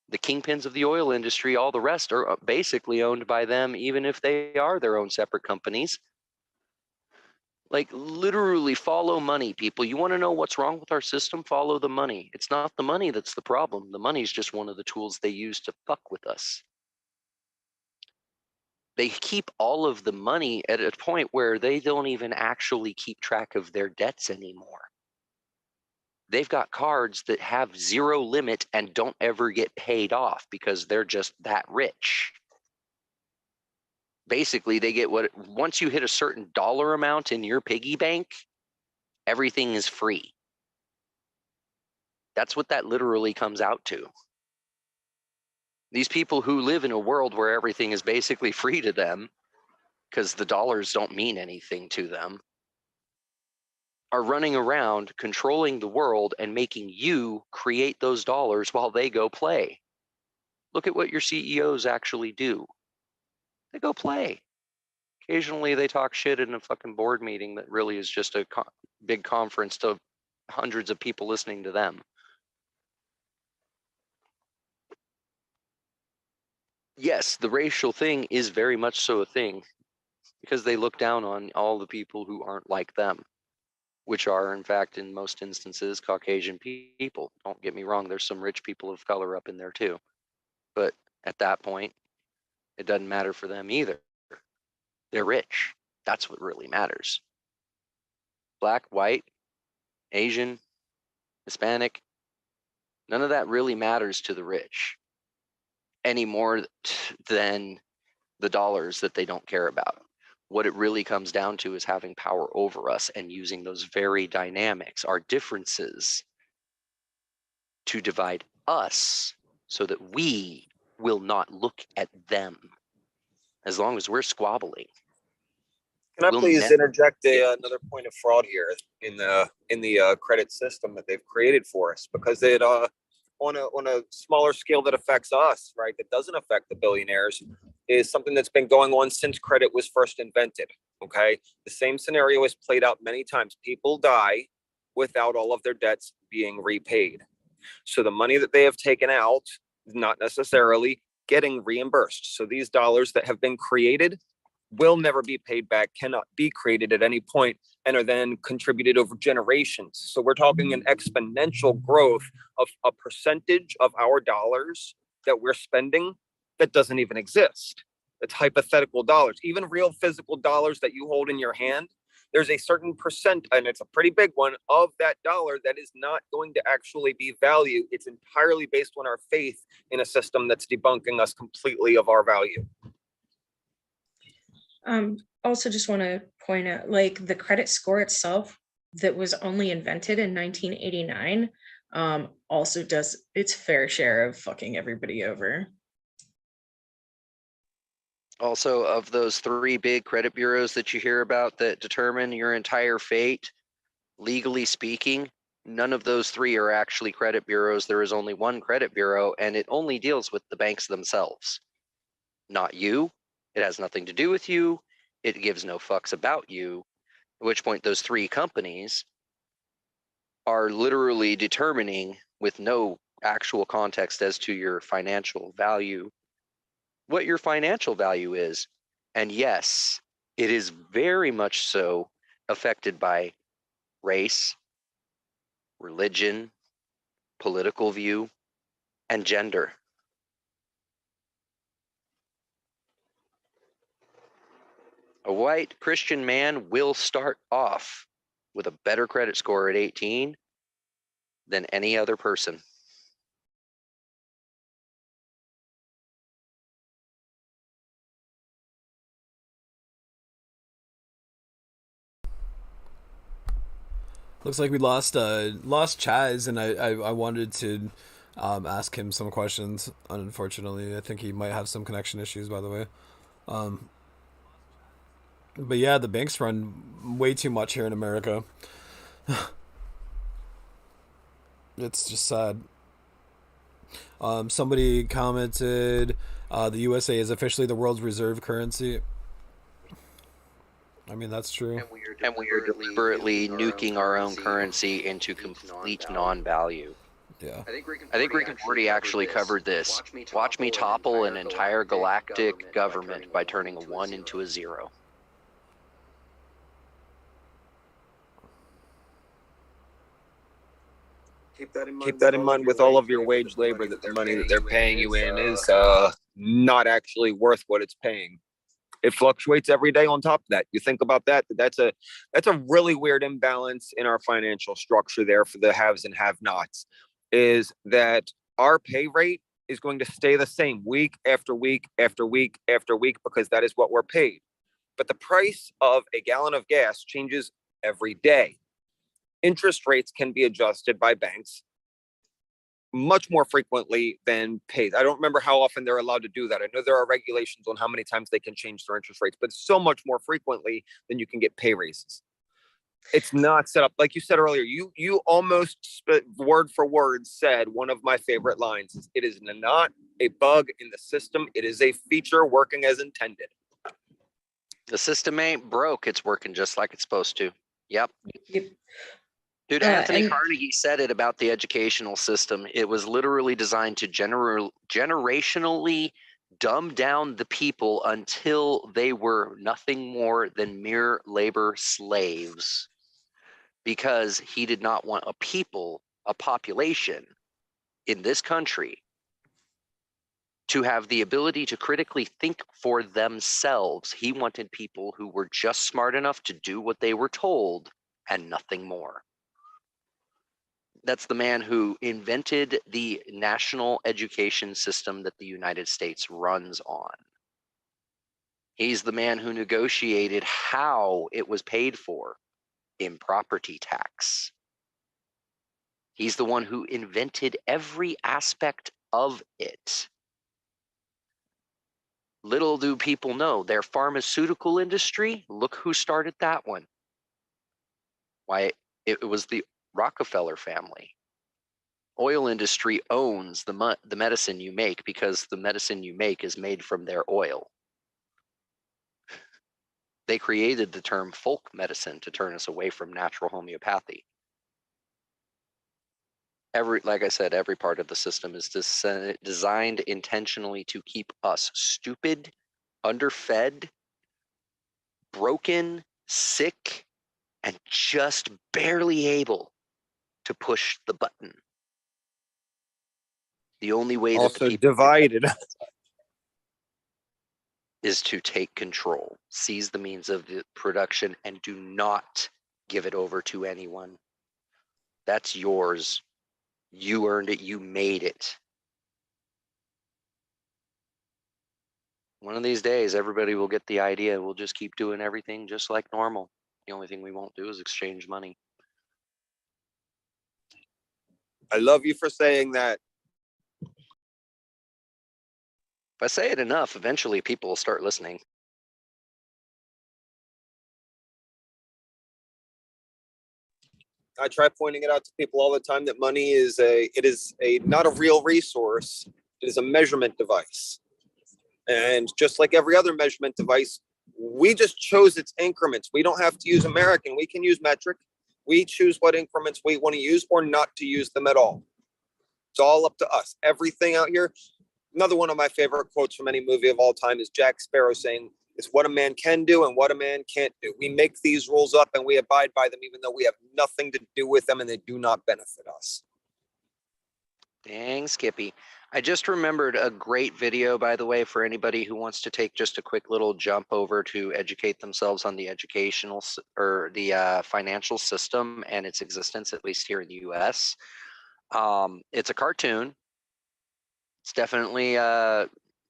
the kingpins of the oil industry, all the rest are basically owned by them, even if they are their own separate companies. Like, literally follow money, people. You want to know what's wrong with our system? Follow the money. It's not the money that's the problem. The money is just one of the tools they use to fuck with us. They keep all of the money at a point where they don't even actually keep track of their debts anymore. They've got cards that have 0 limit and don't ever get paid off because they're just that rich. Basically, they get what, once you hit a certain dollar amount in your piggy bank, everything is free. That's what that literally comes out to. These people who live in a world where everything is basically free to them, because the dollars don't mean anything to them, are running around controlling the world and making you create those dollars while they go play. Look at what your CEOs actually do. They go play. Occasionally they talk shit in a fucking board meeting that really is just a big conference to hundreds of people listening to them. yes, the racial thing is very much so a thing, because they look down on all the people who aren't like them, which are, in fact, in most instances, Caucasian people. Don't get me wrong, there's some rich people of color up in there too. But at that point, it doesn't matter for them either. They're rich. That's what really matters. Black, white, Asian, Hispanic, none of that really matters to the rich any more than the dollars that they don't care about. What it really comes down to is having power over us and using those very dynamics, our differences, to divide us so that we will not look at them. As long as we're squabbling. Can I please interject another point of fraud here in the credit system that they've created for us? Because it on a smaller scale that affects us, right, that doesn't affect the billionaires, is something that's been going on since credit was first invented. Okay, the same scenario is played out many times. People die without all of their debts being repaid. So the money that they have taken out is not necessarily getting reimbursed. So these dollars that have been created will never be paid back, cannot be created at any point, and are then contributed over generations. So we're talking an exponential growth of a percentage of our dollars that we're spending that doesn't even exist. It's hypothetical dollars. Even real physical dollars that you hold in your hand, there's a certain percent, and it's a pretty big one, of that dollar that is not going to actually be value. It's entirely based on our faith in a system that's debunking us completely of our value. Also just want to point out, like, the credit score itself that was only invented in 1989 also does its fair share of fucking everybody over. Also, of those 3 big credit bureaus that you hear about that determine your entire fate, legally speaking, none of those 3 are actually credit bureaus. There is only one credit bureau, and it only deals with the banks themselves. Not you. It has nothing to do with you. It gives no fucks about you. At which point those 3 companies are literally determining, with no actual context as to your financial value, what your financial value is. And yes, it is very much so affected by race, religion, political view, and gender. A white Christian man will start off with a better credit score at 18 than any other person. Looks like we lost Chaz, and I wanted to ask him some questions. Unfortunately, I think he might have some connection issues, by the way. But yeah, the banks run way too much here in America. It's just sad. Somebody commented, the USA is officially the world's reserve currency. I mean, that's true. And we are deliberately nuking our own currency into complete non-value. Yeah. I think Rick and Morty actually covered this. Watch me topple an entire galactic government by turning a 1 into a 0. Keep that in mind with all of your wage labor, that the money that they're paying you in is not actually worth what it's paying. It fluctuates every day on top of that. You think about that, that's a really weird imbalance in our financial structure there for the haves and have-nots, is that our pay rate is going to stay the same week after week after week after week, because that is what we're paid. But the price of a gallon of gas changes every day. Interest rates can be adjusted by banks much more frequently than paid. I don't remember how often they're allowed to do that. I know there are regulations on how many times they can change their interest rates, but so much more frequently than you can get pay raises. It's not set up like you said earlier. You almost word for word said one of my favorite lines. It is not a bug in the system. It is a feature working as intended. The system ain't broke. It's working just like it's supposed to. Yep. Dude, Anthony Carnegie said it about the educational system. It was literally designed to generationally dumb down the people until they were nothing more than mere labor slaves, because he did not want a population in this country to have the ability to critically think for themselves. He wanted people who were just smart enough to do what they were told and nothing more. That's the man who invented the national education system that the United States runs on. He's the man who negotiated how it was paid for in property tax. He's the one who invented every aspect of it. Little do people know, their pharmaceutical industry, look who started that one. Why, it was the Rockefeller family. Oil industry owns the medicine you make, because the medicine you make is made from their oil. They created the term folk medicine to turn us away from natural homeopathy. Like I said, every part of the system is designed intentionally to keep us stupid, underfed, broken, sick, and just barely able to push the button. The only way also that divided is to take control, seize the means of the production, and do not give it over to anyone. That's yours. You earned it. You made it. One of these days, everybody will get the idea. We'll just keep doing everything just like normal. The only thing we won't do is exchange money. I love you for saying that. If I say it enough, eventually people will start listening. I try pointing it out to people all the time that money is not a real resource. It is a measurement device. And just like every other measurement device, we just chose its increments. We don't have to use American. We can use metric. We choose what increments we want to use or not to use them at all. It's all up to us. Everything out here. Another one of my favorite quotes from any movie of all time is Jack Sparrow saying, "It's what a man can do and what a man can't do. We make these rules up and we abide by them, even though we have nothing to do with them and they do not benefit us." Dang, Skippy. I just remembered a great video, by the way, for anybody who wants to take just a quick little jump over to educate themselves on the educational or the financial system and its existence, at least here in the US. It's a cartoon. It's definitely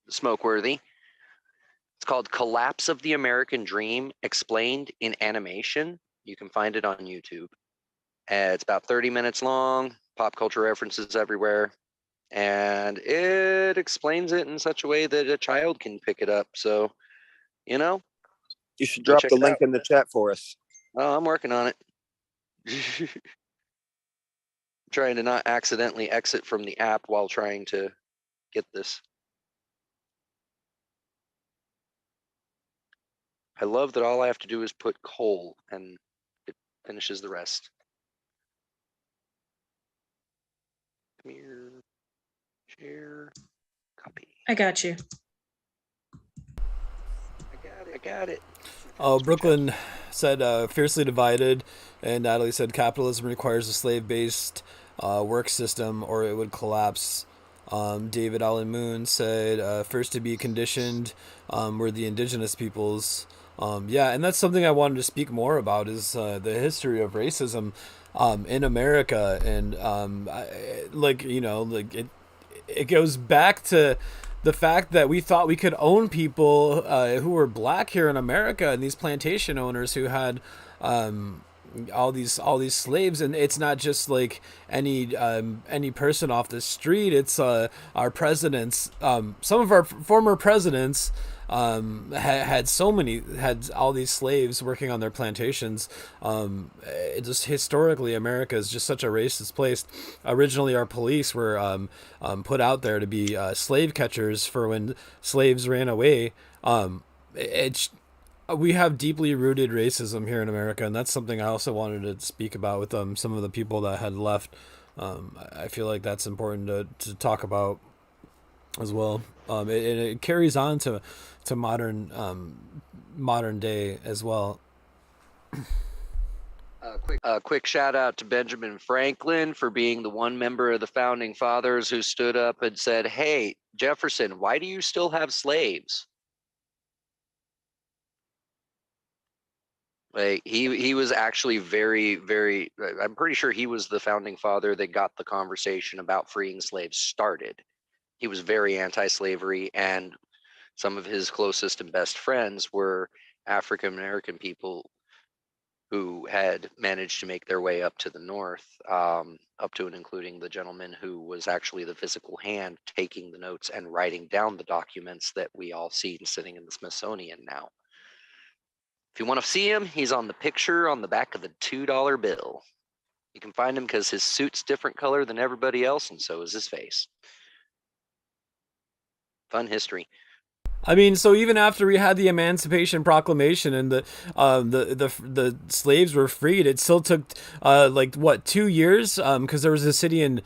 smoke-worthy. It's called Collapse of the American Dream, Explained in Animation. You can find it on YouTube. It's about 30 minutes long, pop culture references everywhere, and it explains it in such a way that a child can pick it up. So, you know, you should drop the link in the chat for us. Oh, I'm working on it. Trying to not accidentally exit from the app while trying to get this. I love that all I have to do is put coal and it finishes the rest. Come here. Share. Copy. I got you. I got it. Oh, Brooklyn said fiercely divided, and Natalie said capitalism requires a slave-based work system or it would collapse. David Allen Moon said first to be conditioned were the indigenous peoples. Yeah, and that's something I wanted to speak more about is the history of racism in America, and it goes back to the fact that we thought we could own people who were black here in America, and these plantation owners who had all these slaves, and it's not just like any person off the street. It's our presidents. Some of our former presidents had all these slaves working on their plantations. Just historically, America is just such a racist place. Originally, our police were put out there to be slave catchers for when slaves ran away. We have deeply rooted racism here in America, and that's something I also wanted to speak about with some of the people that had left. I feel like that's important to talk about. as well. It carries on to modern day as well. Quick shout out to Benjamin Franklin for being the one member of the founding fathers who stood up and said, "Hey, Jefferson, why do you still have slaves?" Like he was actually very. I'm pretty sure he was the founding father that got the conversation about freeing slaves started. He was very anti-slavery, and some of his closest and best friends were African American people who had managed to make their way up to the north, up to and including the gentleman who was actually the physical hand taking the notes and writing down the documents that we all see sitting in the Smithsonian now. If you want to see him, he's on the picture on the back of the $2 bill. You can find him because his suit's different color than everybody else, and so is his face. Fun history. I mean, so even after we had the Emancipation Proclamation and the slaves were freed, it still took like what 2 years? Because there was a city in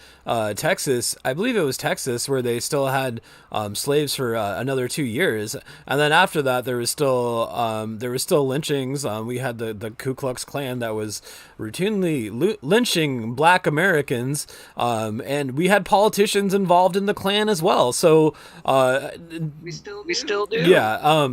Texas, I believe it was Texas, where they still had slaves for another 2 years, and then after that there was still lynchings. We had the Ku Klux Klan that was routinely lynching Black Americans, and we had politicians involved in the Klan as well. So we still do. Yeah,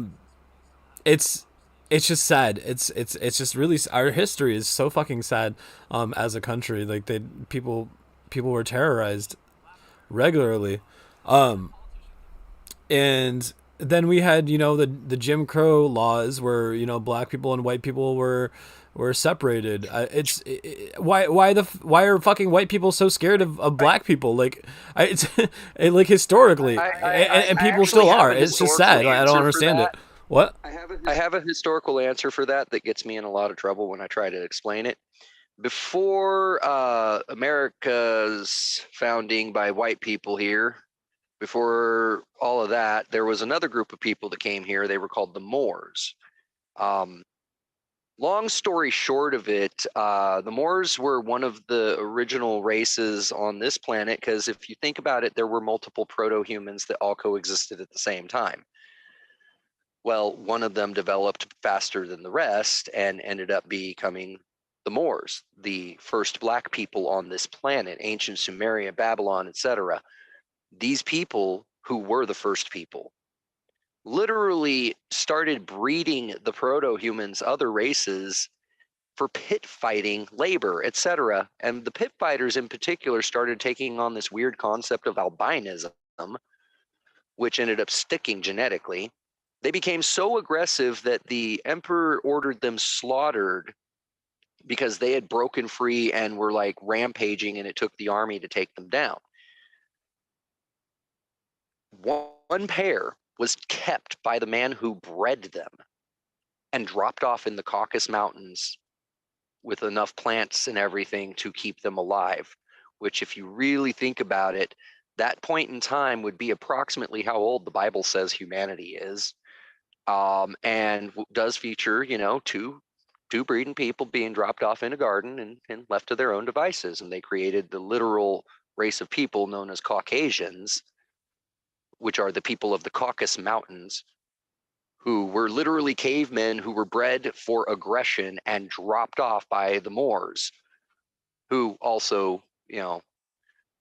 it's just sad. It's just really, our history is so fucking sad. As a country, like people were terrorized regularly, and then we had the Jim Crow laws where black people and white people were separated. Why are fucking white people so scared of black people? Like, it's like historically, and people still are. It's just sad. I don't understand it. What? I have a historical answer for that gets me in a lot of trouble when I try to explain it. Before America's founding by white people here, before all of that, there was another group of people that came here. They were called the Moors. Long story short of it, the Moors were one of the original races on this planet because if you think about it, there were multiple proto-humans that all coexisted at the same time. Well, one of them developed faster than the rest and ended up becoming the Moors, the first black people on this planet, ancient Sumeria, Babylon, etc. These people, who were the first people, literally started breeding the proto-humans, other races, for pit fighting, labor, etc. And the pit fighters in particular started taking on this weird concept of albinism, which ended up sticking genetically. They became so aggressive that the emperor ordered them slaughtered because they had broken free and were like rampaging, and it took the army to take them down. One pair was kept by the man who bred them and dropped off in the Caucasus Mountains with enough plants and everything to keep them alive, which, if you really think about it, that point in time would be approximately how old the Bible says humanity is. And does feature, two breeding people being dropped off in a garden and left to their own devices. And they created the literal race of people known as Caucasians, which are the people of the Caucasus Mountains, who were literally cavemen who were bred for aggression and dropped off by the Moors, who also,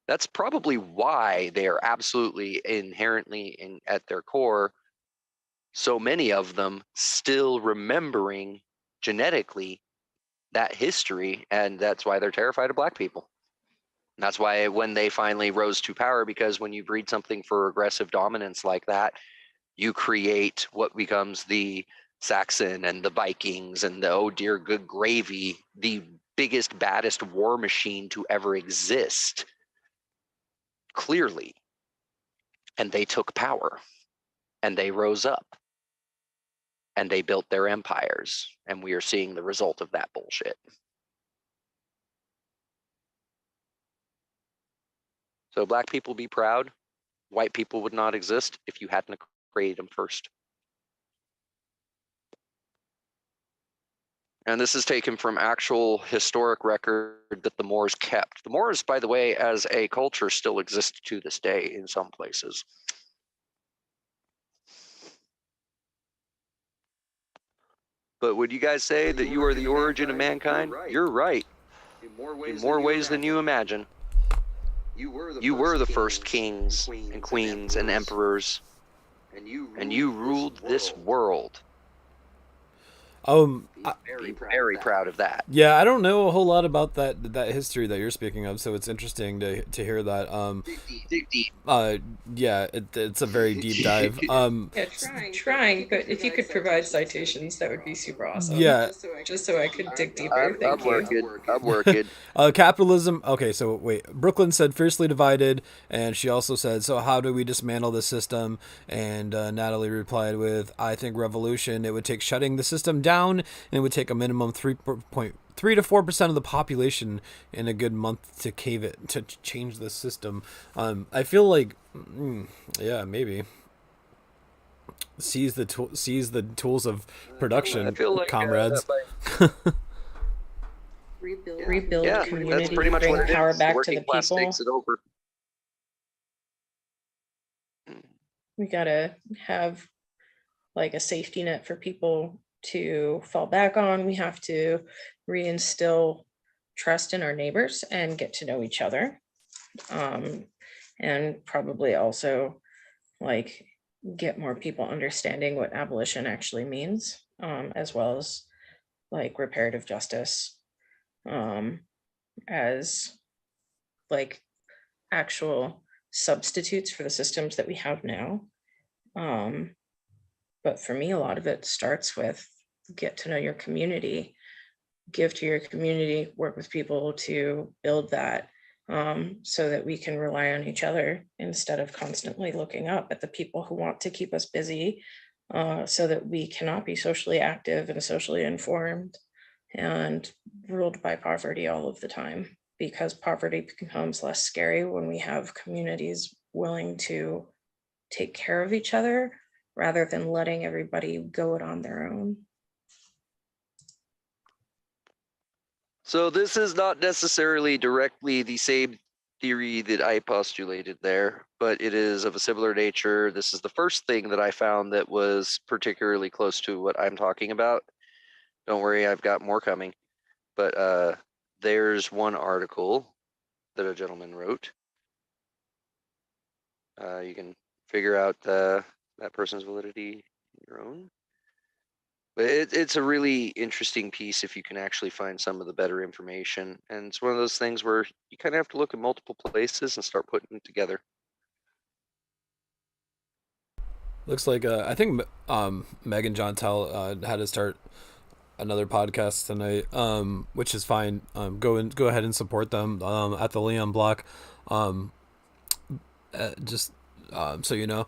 that's probably why they are absolutely inherently at their core, so many of them still remembering genetically that history, and that's why they're terrified of black people. And that's why when they finally rose to power, because when you breed something for aggressive dominance like that, you create what becomes the Saxon and the Vikings and the oh dear good gravy, the biggest, baddest war machine to ever exist, clearly. And they took power, and they rose up, and they built their empires, and we are seeing the result of that bullshit. So black people, be proud. White people would not exist if you hadn't created them first. And this is taken from actual historic record that the Moors kept. The Moors, by the way, as a culture, still exist to this day in some places. But would you guys say that you are the origin of mankind? You're right. In more ways than you imagine. You were the first kings and queens and emperors, and you ruled this world. Be very proud of that. Yeah, I don't know a whole lot about that history that you're speaking of, so it's interesting to hear that. Dig deep. Yeah, it's a very deep dive. Yeah, trying, but if you could provide citations, that would be super awesome. Yeah. Just so I could dig deeper. I'm working. Capitalism. Okay, so wait. Brooklyn said fiercely divided, and she also said, "So how do we dismantle the system?" And Natalie replied with, "I think revolution. It would take shutting the system down, and it would take a minimum 3 to 4% of the population in a good month to change the system." I feel like, yeah, maybe seize the tools of production, I feel like, comrades. Rebuild community, that's pretty much bring what it power is. back to Working the class people. takes it over. We gotta have like a safety net for people to fall back on. We have to reinstill trust in our neighbors and get to know each other. And probably also like get more people understanding what abolition actually means, as well as like reparative justice, as like actual substitutes for the systems that we have now. But for me, a lot of it starts with get to know your community, give to your community, work with people to build that, so that we can rely on each other instead of constantly looking up at the people who want to keep us busy, so that we cannot be socially active and socially informed and ruled by poverty all of the time, because poverty becomes less scary when we have communities willing to take care of each other rather than letting everybody go it on their own. So this is not necessarily directly the same theory that I postulated there, but it is of a similar nature. This is the first thing that I found that was particularly close to what I'm talking about. Don't worry, I've got more coming. But there's one article that a gentleman wrote. You can figure out that person's validity on your own. But it's a really interesting piece if you can actually find some of the better information. And it's one of those things where you kind of have to look at multiple places and start putting them together. Looks like I think Meg and John Tell had to start another podcast tonight, which is fine. Go ahead and support them at the Leon Block. Just so you know.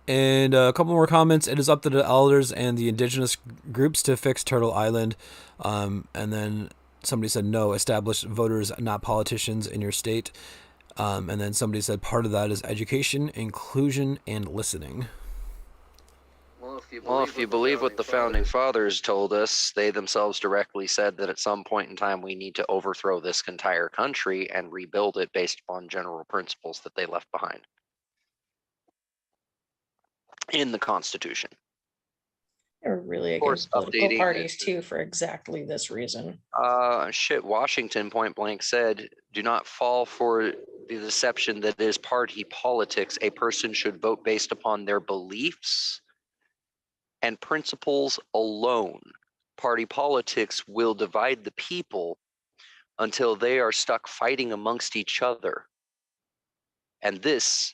And a couple more comments. It is up to the elders and the indigenous groups to fix Turtle Island. And then somebody said, no, established voters, not politicians in your state. And then somebody said part of that is education, inclusion, and listening. Well, if you believe what the founding fathers told us, they themselves directly said that at some point in time we need to overthrow this entire country and rebuild it based upon general principles that they left behind in the Constitution. They're really against political parties too for exactly this reason. Washington point blank said, do not fall for the deception that is party politics. A person should vote based upon their beliefs and principles alone. Party politics will divide the people until they are stuck fighting amongst each other. And this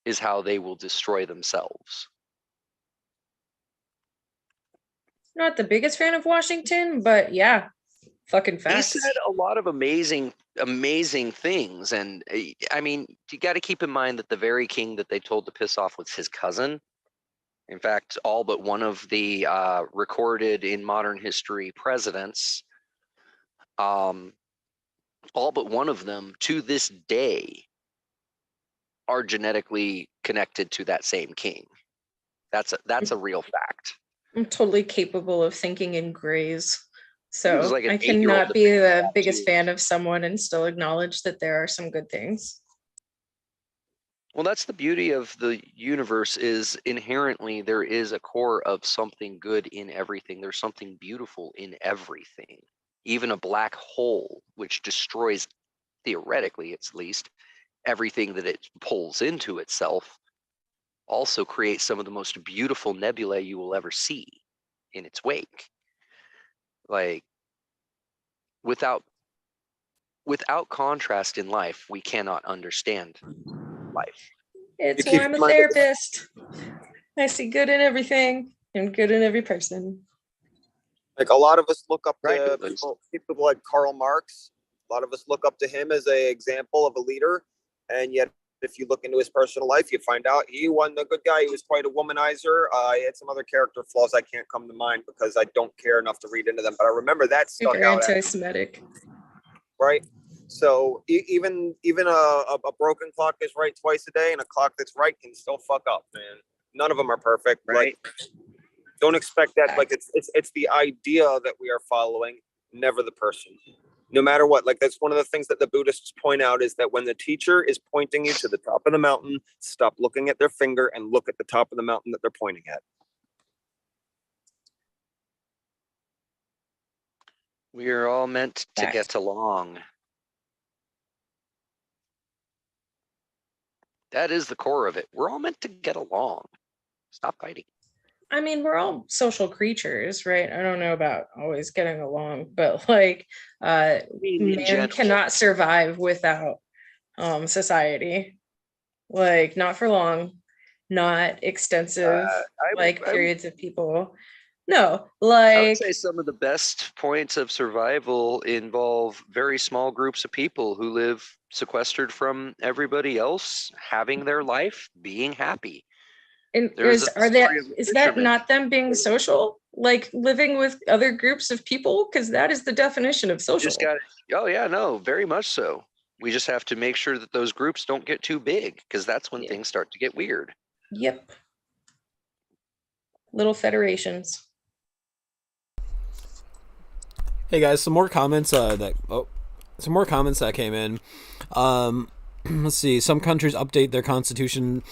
is how they will destroy themselves. Not the biggest fan of Washington, but yeah, fucking facts. He said a lot of amazing things. And I mean, you got to keep in mind that the very king that they told to piss off was his cousin. In fact, all but one of the recorded in modern history presidents, all but one of them to this day are genetically connected to that same king. That's a real fact. I'm totally capable of thinking in grays. So like I cannot be the biggest fan of someone and still acknowledge that there are some good things. Well, that's the beauty of the universe, is inherently there is a core of something good in everything. There's something beautiful in everything. Even a black hole, which destroys, theoretically at least, everything that it pulls into itself, also creates some of the most beautiful nebulae you will ever see in its wake. Like, without contrast in life, we cannot understand life. It's why I'm a therapist. I see good in everything and good in every person. Like, a lot of us look up Right. to people like Karl Marx. A lot of us look up to him as an example of a leader, and yet if you look into his personal life, you find out he wasn't a good guy. He was quite a womanizer. He had some other character flaws I can't come to mind because I don't care enough to read into them. But I remember that stuck Super out. Anti-Semitic. Right. So even a broken clock is right twice a day, and a clock that's right can still fuck up, man. None of them are perfect. Right. Like, don't expect that. Like, it's the idea that we are following, never the person. No matter what, like, that's one of the things that the Buddhists point out, is that when the teacher is pointing you to the top of the mountain, stop looking at their finger and look at the top of the mountain that they're pointing at. We are all meant to get along. That is the core of it. We're all meant to get along. Stop fighting. I mean, we're all social creatures, right? I don't know about always getting along, but like, man cannot survive without society. Like, not for long, not extensive, periods of people. No, like, I would say some of the best points of survival involve very small groups of people who live sequestered from everybody else, having their life, being happy. And is that not them being social? Like, living with other groups of people? Because that is the definition of social. Very much so. We just have to make sure that those groups don't get too big, because that's when things start to get weird. Yep. Little federations. Hey guys, some more comments that came in. Let's see. Some countries update their constitution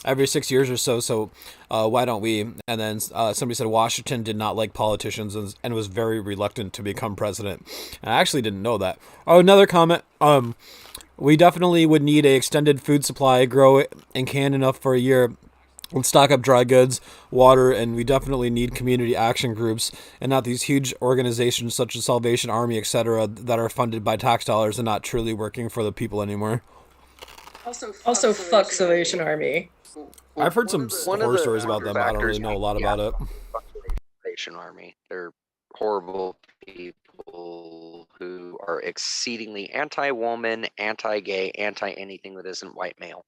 every 6 years or so. So why don't we? And then somebody said Washington did not like politicians and was very reluctant to become president. And I actually didn't know that. Oh, another comment. We definitely would need a extended food supply, grow it and can enough for a year. Let's stock up dry goods, water, and we definitely need community action groups and not these huge organizations such as Salvation Army, etc., that are funded by tax dollars and not truly working for the people anymore. Also, fuck Salvation Army. I've heard some horror stories about them, but I don't really know a lot about it. Salvation Army. They're horrible people who are exceedingly anti-woman, anti-gay, anti-anything that isn't white male.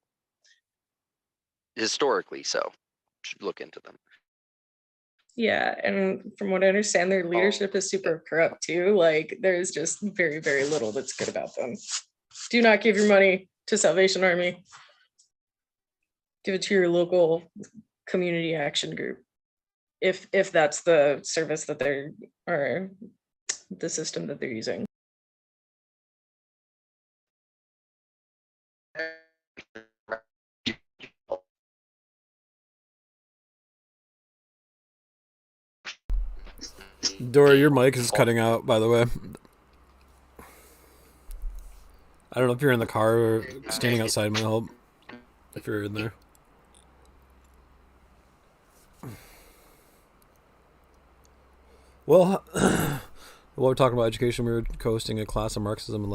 Historically, so should look into them. Yeah, and from what I understand, their leadership is super corrupt too. Like, there's just very, very little that's good about them. Do not give your money to Salvation Army. Give it to your local community action group, if that's the service that they're, or the system that they're using. Dora, your mic is cutting out, by the way. I don't know if you're in the car or standing outside. My help if you're in there. Well, while we're talking about education, we were co-hosting a class on Marxism and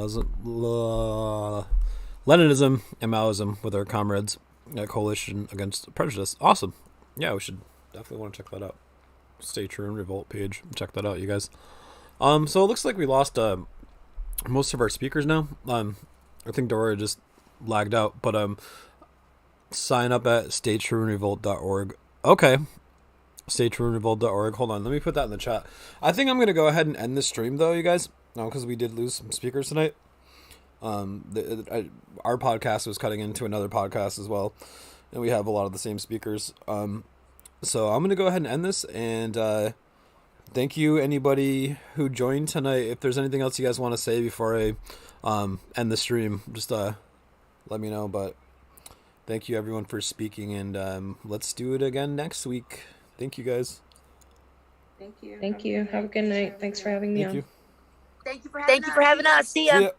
Leninism and Maoism with our comrades at Coalition Against Prejudice. Awesome. Yeah, we should definitely want to check that out. Stay True and Revolt page. Check that out, you guys. So it looks like we lost most of our speakers now. I think Dora just lagged out, but sign up at staytrueandrevolt.org. Okay. staytrueandrevolt.org. Hold on, let me put that in the chat. I think I'm going to go ahead and end this stream though, you guys. No, because we did lose some speakers tonight. Our podcast was cutting into another podcast as well, and we have a lot of the same speakers. So I'm going to go ahead and end this, and thank you anybody who joined tonight. If there's anything else you guys want to say before I end the stream, just let me know. But thank you everyone for speaking, and let's do it again next week. Thank you guys. Thank you. Have a good night. Thanks for having me on. Thank you. Thank you for having us. See ya. See ya.